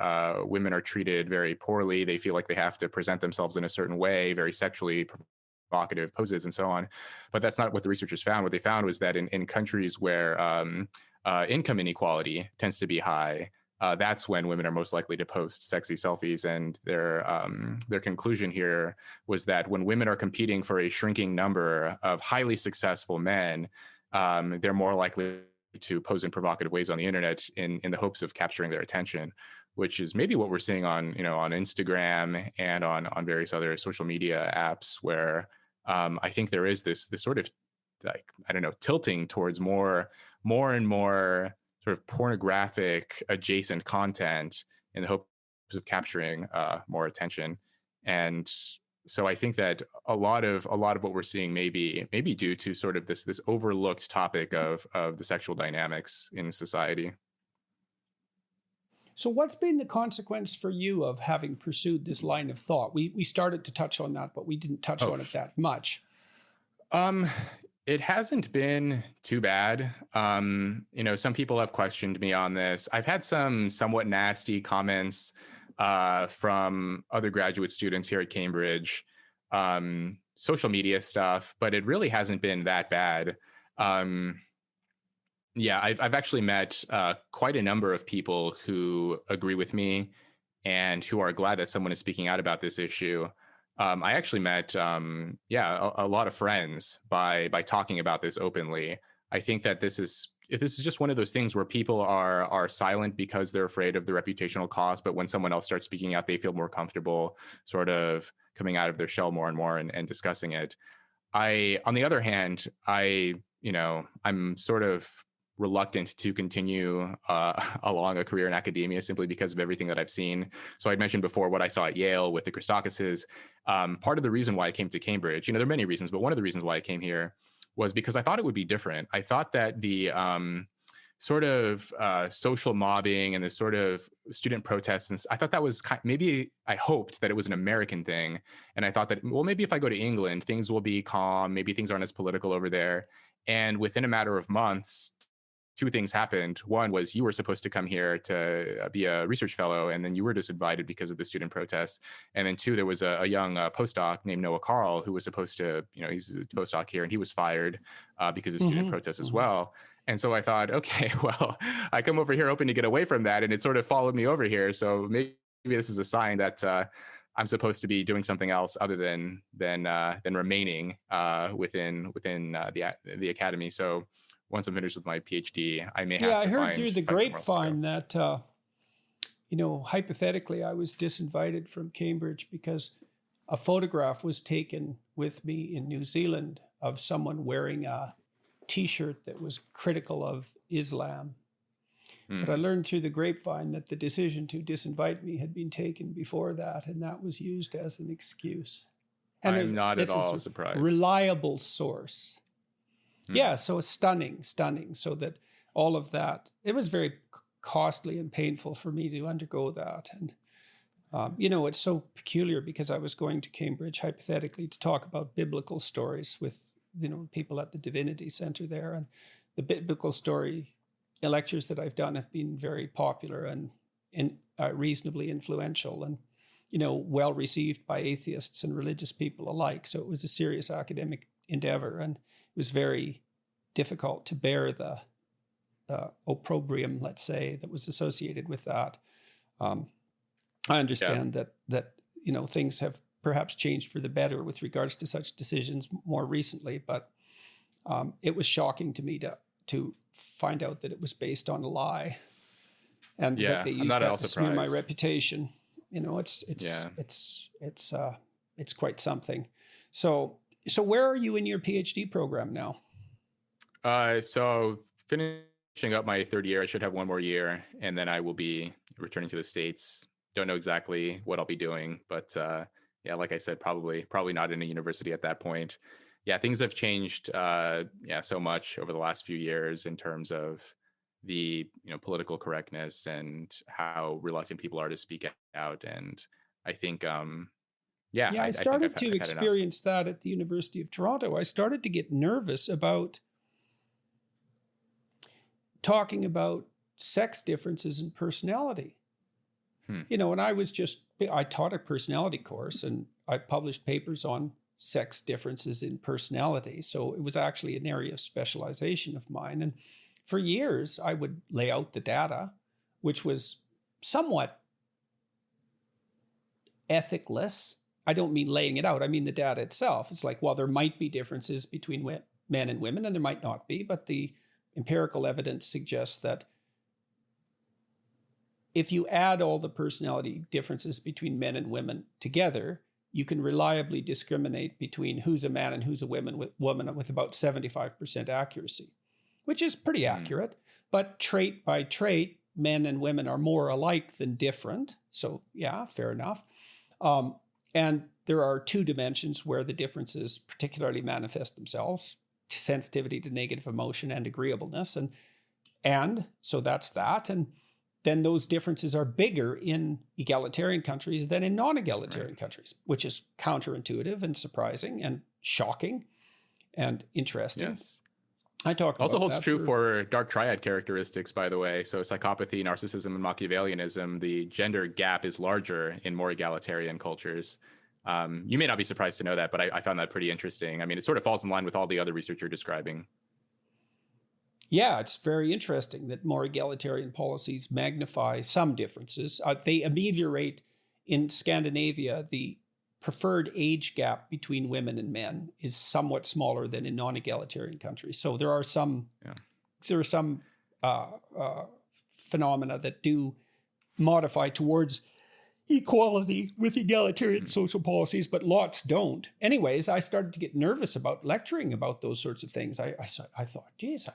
women are treated very poorly, they feel like they have to present themselves in a certain way, very sexually provocative poses and so on. But that's not what the researchers found. What they found was that in countries where income inequality tends to be high, that's when women are most likely to post sexy selfies. And their conclusion here was that when women are competing for a shrinking number of highly successful men, they're more likely to pose in provocative ways on the internet in the hopes of capturing their attention, which is maybe what we're seeing on Instagram and on various other social media apps, where I think there is this sort of, like, I don't know, tilting towards more and more sort of pornographic adjacent content in the hopes of capturing more attention. And so I think that a lot of what we're seeing may be due to sort of this overlooked topic of the sexual dynamics in society. So what's been the consequence for you of having pursued this line of thought? We started to touch on that, but we didn't touch on it that much. It hasn't been too bad. Some people have questioned me on this. I've had some somewhat nasty comments from other graduate students here at Cambridge, social media stuff, but it really hasn't been that bad. I've actually met quite a number of people who agree with me and who are glad that someone is speaking out about this issue. I actually met, a lot of friends by talking about this openly. I think that this is just one of those things where people are silent because they're afraid of the reputational cost. But when someone else starts speaking out, they feel more comfortable sort of coming out of their shell more and more and discussing it. On the other hand, I'm sort of reluctant to continue along a career in academia simply because of everything that I've seen. So I mentioned before what I saw at Yale with the Christakises. Part of the reason why I came to Cambridge, there are many reasons, but one of the reasons why I came here was because I thought it would be different. I thought that the sort of social mobbing and the sort of student protests, and I thought that was I hoped that it was an American thing. And I thought that, well, maybe if I go to England, things will be calm. Maybe things aren't as political over there. And within a matter of months, two things happened. One was you were supposed to come here to be a research fellow, and then you were disinvited because of the student protests. And then two, there was a young postdoc named Noah Carl who was supposed to, he's a postdoc here, and he was fired because of student protests as well. And so I thought, okay, well, I come over here hoping to get away from that, and it sort of followed me over here. So maybe this is a sign that I'm supposed to be doing something else other than remaining within the academy. So once I'm finished with my PhD, I may have to I heard through the grapevine that, hypothetically, I was disinvited from Cambridge because a photograph was taken with me in New Zealand of someone wearing a T-shirt that was critical of Islam. But I learned through the grapevine that the decision to disinvite me had been taken before that, and that was used as an excuse. And I'm not at all surprised. Reliable source. Yeah, so it's stunning. So that all of that, it was very costly and painful for me to undergo that. And, it's so peculiar because I was going to Cambridge, hypothetically, to talk about biblical stories with, people at the Divinity Center there. And the biblical story lectures that I've done have been very popular and reasonably influential and, well received by atheists and religious people alike. So it was a serious academic endeavor, and it was very difficult to bear the opprobrium, let's say, that was associated with that. I understand that things have perhaps changed for the better with regards to such decisions more recently, but it was shocking to me to find out that it was based on a lie, and that they used that to smear my reputation. It's quite something. So where are you in your PhD program now? So finishing up my third year, I should have one more year, and then I will be returning to the States don't know exactly what I'll be doing, but yeah, like I said, probably not in a university at that point. Yeah, things have changed so much over the last few years in terms of the political correctness and how reluctant people are to speak out. And I think Yeah, I I think started to I've had enough. experience that at the University of Toronto. I started to get nervous about talking about sex differences in personality. And I taught a personality course and I published papers on sex differences in personality. So it was actually an area of specialization of mine. And for years, I would lay out the data, which was somewhat ethicless. I don't mean laying it out. I mean the data itself. It's like, well, there might be differences between men and women, and there might not be, but the empirical evidence suggests that if you add all the personality differences between men and women together, you can reliably discriminate between who's a man and who's a woman with about 75% accuracy, which is pretty accurate. But trait by trait, men and women are more alike than different. So yeah, fair enough. And there are two dimensions where the differences particularly manifest themselves: sensitivity to negative emotion and agreeableness. And so that's that. And then those differences are bigger in egalitarian countries than in non-egalitarian countries, which is counterintuitive and surprising and shocking and interesting. Yes. I talked also about holds that true for dark triad characteristics, by the way. So psychopathy, narcissism, and Machiavellianism, the gender gap is larger in more egalitarian cultures. You may not be surprised to know that, but I found that pretty interesting. I mean, it sort of falls in line with all the other research you're describing. Yeah, it's very interesting that more egalitarian policies magnify some differences. They ameliorate, in Scandinavia, the preferred age gap between women and men is somewhat smaller than in non-egalitarian countries. So there are some phenomena that do modify towards equality with egalitarian social policies, but lots don't. Anyways, I started to get nervous about lecturing about those sorts of things. I thought, geez,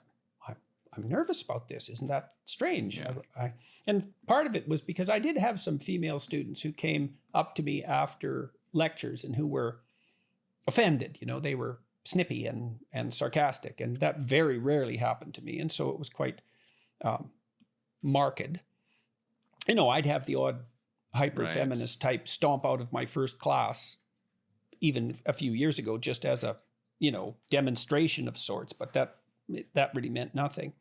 I'm nervous about this. Isn't that strange? Yeah. And part of it was because I did have some female students who came up to me after lectures and who were offended. They were snippy and sarcastic, and that very rarely happened to me. And so it was quite marked. I'd have the odd hyper-feminist type stomp out of my first class, even a few years ago, just as a, demonstration of sorts, but that really meant nothing.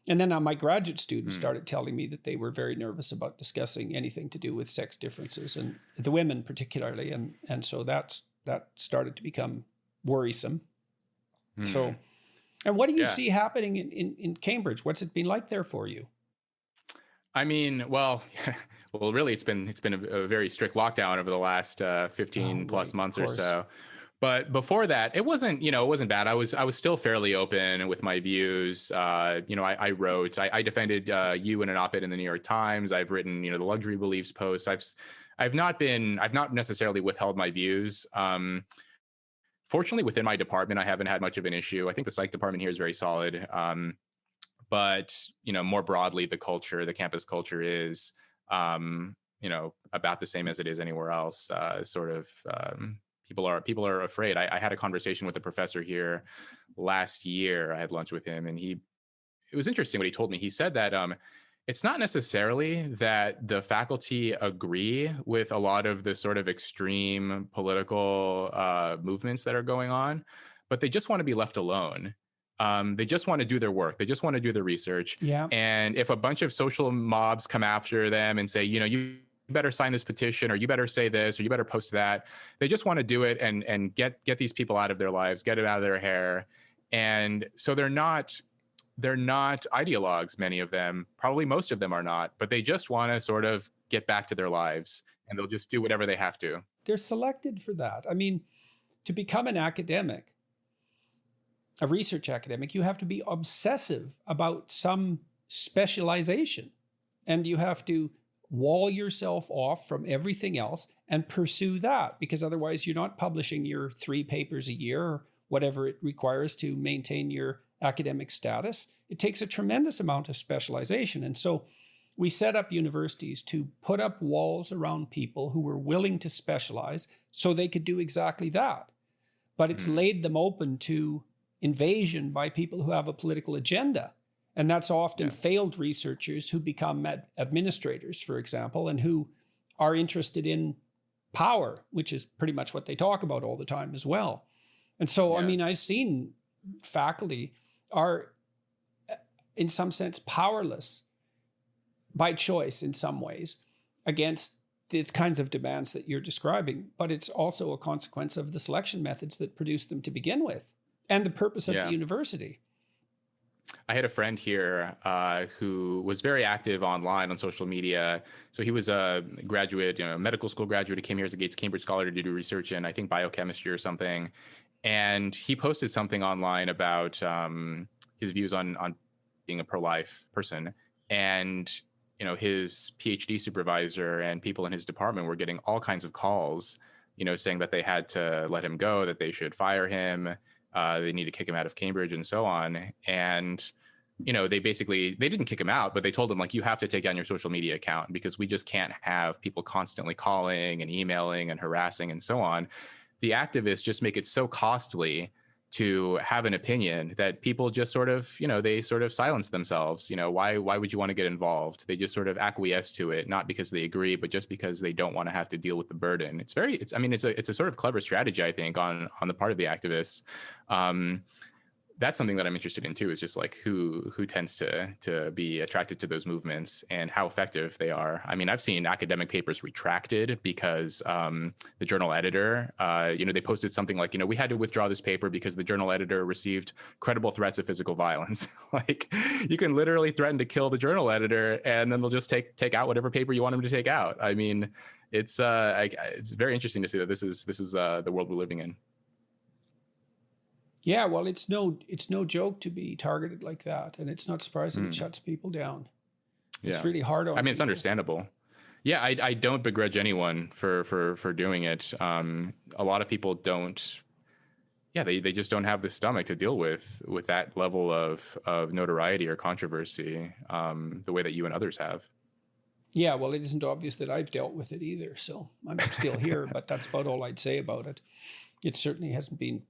And then my graduate students started telling me that they were very nervous about discussing anything to do with sex differences, and the women particularly. And so that started to become worrisome. So, and what do you see happening in Cambridge? What's it been like there for you? I mean, well, really, it's been a very strict lockdown over the last 15 plus months or so. But before that, it wasn't bad. I was still fairly open with my views. I wrote, I defended you in an op-ed in the New York Times. I've written, the luxury beliefs posts. I've not necessarily withheld my views. Fortunately, within my department, I haven't had much of an issue. I think the psych department here is very solid. But more broadly, the campus culture is, about the same as it is anywhere else. People are afraid. I had a conversation with a professor here last year. I had lunch with him, and it was interesting what he told me. He said that it's not necessarily that the faculty agree with a lot of the sort of extreme political movements that are going on, but they just want to be left alone. They just want to do their work. They just want to do their research. Yeah. And if a bunch of social mobs come after them and say, you better sign this petition, or you better say this, or you better post that, they just want to do it and get these people out of their lives, get it out of their hair. And so they're not ideologues, many of them, probably most of them are not, but they just want to sort of get back to their lives, and they'll just do whatever they have to. They're selected for that. I mean, to become an academic, a research academic, you have to be obsessive about some specialization, and you have to wall yourself off from everything else and pursue that, because otherwise you're not publishing your 3 papers a year or whatever it requires to maintain your academic status. It takes a tremendous amount of specialization. And so We set up universities to put up walls around people who were willing to specialize so they could do exactly that. But it's laid them open to invasion by people who have a political agenda. And that's often failed researchers who become administrators, for example, and who are interested in power, which is pretty much what they talk about all the time as well. And so, I mean, I've seen faculty are, in some sense, powerless by choice in some ways against the kinds of demands that you're describing, but it's also a consequence of the selection methods that produced them to begin with and the purpose of the university. I had a friend here who was very active online on social media. So he was a graduate, medical school graduate. He came here as a Gates Cambridge scholar to do research in, I think, biochemistry or something. And he posted something online about his views on being a pro-life person. And his PhD supervisor and people in his department were getting all kinds of calls, saying that they had to let him go, that they should fire him, they need to kick him out of Cambridge and so on. And, they didn't kick him out, but they told him, like, you have to take down your social media account because we just can't have people constantly calling and emailing and harassing and so on. The activists just make it so costly to have an opinion that people just sort of, they sort of silence themselves. Why would you want to get involved? They just sort of acquiesce to it, not because they agree, but just because they don't want to have to deal with the burden. It's a sort of clever strategy, I think, on the part of the activists. That's something that I'm interested in too, is just like who tends to be attracted to those movements and how effective they are. I mean, I've seen academic papers retracted because the journal editor, they posted something like, we had to withdraw this paper because the journal editor received credible threats of physical violence. Like, you can literally threaten to kill the journal editor and then they'll just take out whatever paper you want them to take out. I mean, it's very interesting to see that this is the world we're living in. Yeah, well, it's no joke to be targeted like that, and it's not surprising it shuts people down. It's really hard on. I mean, it's understandable. Yeah, I don't begrudge anyone for doing it. A lot of people don't. Yeah, they just don't have the stomach to deal with that level of notoriety or controversy the way that you and others have. Yeah, well, it isn't obvious that I've dealt with it either, so I'm still here. But that's about all I'd say about it. It certainly hasn't been.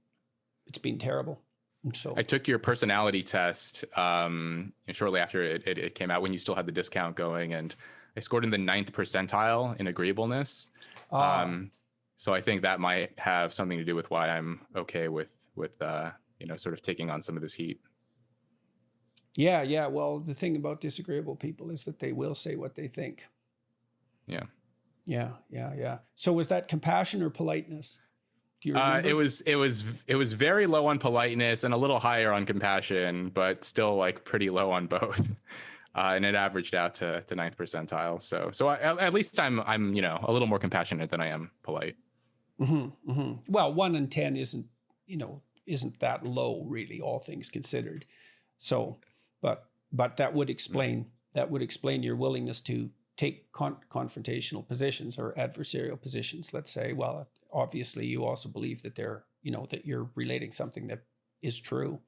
It's been terrible. And so I took your personality test shortly after it came out when you still had the discount going, and I scored in the 9th percentile in agreeableness. So I think that might have something to do with why I'm okay with sort of taking on some of this heat. Yeah. Well, the thing about disagreeable people is that they will say what they think. Yeah. Yeah. So was that compassion or politeness? Do you remember? It was very low on politeness and a little higher on compassion, but still like pretty low on both. And it averaged out to 9th percentile. So at least I'm a little more compassionate than I am polite. Mm-hmm, mm-hmm. Well, 1 in 10 isn't that low, really, all things considered. So, but that would explain your willingness to take confrontational positions or adversarial positions. Let's say, well, obviously you also believe that that you're relating something that is true.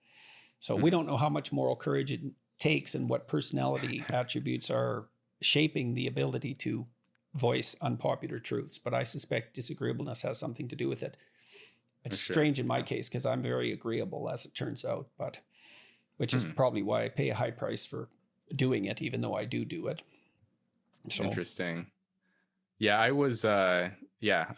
So we don't know how much moral courage it takes and what personality attributes are shaping the ability to voice unpopular truths. But I suspect disagreeableness has something to do with it. It's strange in my case because I'm very agreeable, as it turns out, but which is probably why I pay a high price for doing it, even though I do it. So. Interesting. Yeah, I was, I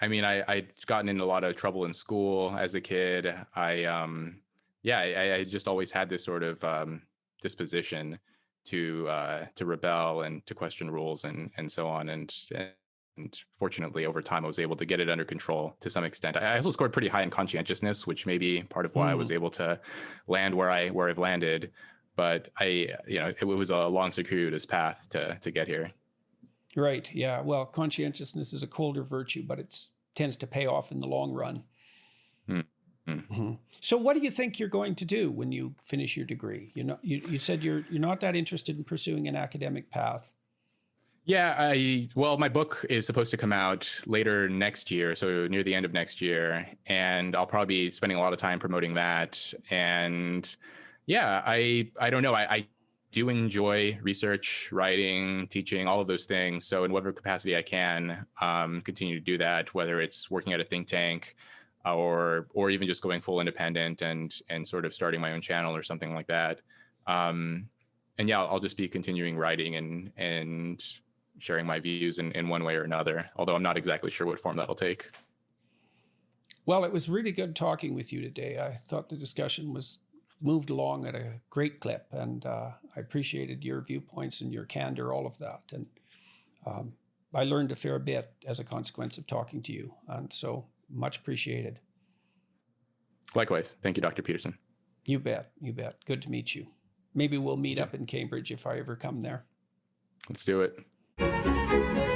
mean, I'd gotten into a lot of trouble in school as a kid. I just always had this sort of disposition to rebel and to question rules and so on. And fortunately, over time, I was able to get it under control to some extent. I also scored pretty high in conscientiousness, which may be part of why I was able to land where I've landed. But it was a long, circuitous path to get here. Right. Yeah. Well, conscientiousness is a colder virtue, but it tends to pay off in the long run. Mm-hmm. So what do you think you're going to do when you finish your degree? You said you're not that interested in pursuing an academic path. Yeah, my book is supposed to come out later next year, so near the end of next year, and I'll probably be spending a lot of time promoting that. And yeah, I don't know. I do enjoy research, writing, teaching, all of those things. So in whatever capacity I can, continue to do that, whether it's working at a think tank or even just going full independent and sort of starting my own channel or something like that. And yeah, I'll just be continuing writing and sharing my views in one way or another, although I'm not exactly sure what form that'll take. Well, it was really good talking with you today. I thought the discussion was moved along at a great clip, and I appreciated your viewpoints and your candor, all of that. And I learned a fair bit as a consequence of talking to you, and so much appreciated. Likewise. Thank you, Dr. Peterson. You bet. You bet. Good to meet you. Maybe we'll meet up in Cambridge if I ever come there. Let's do it.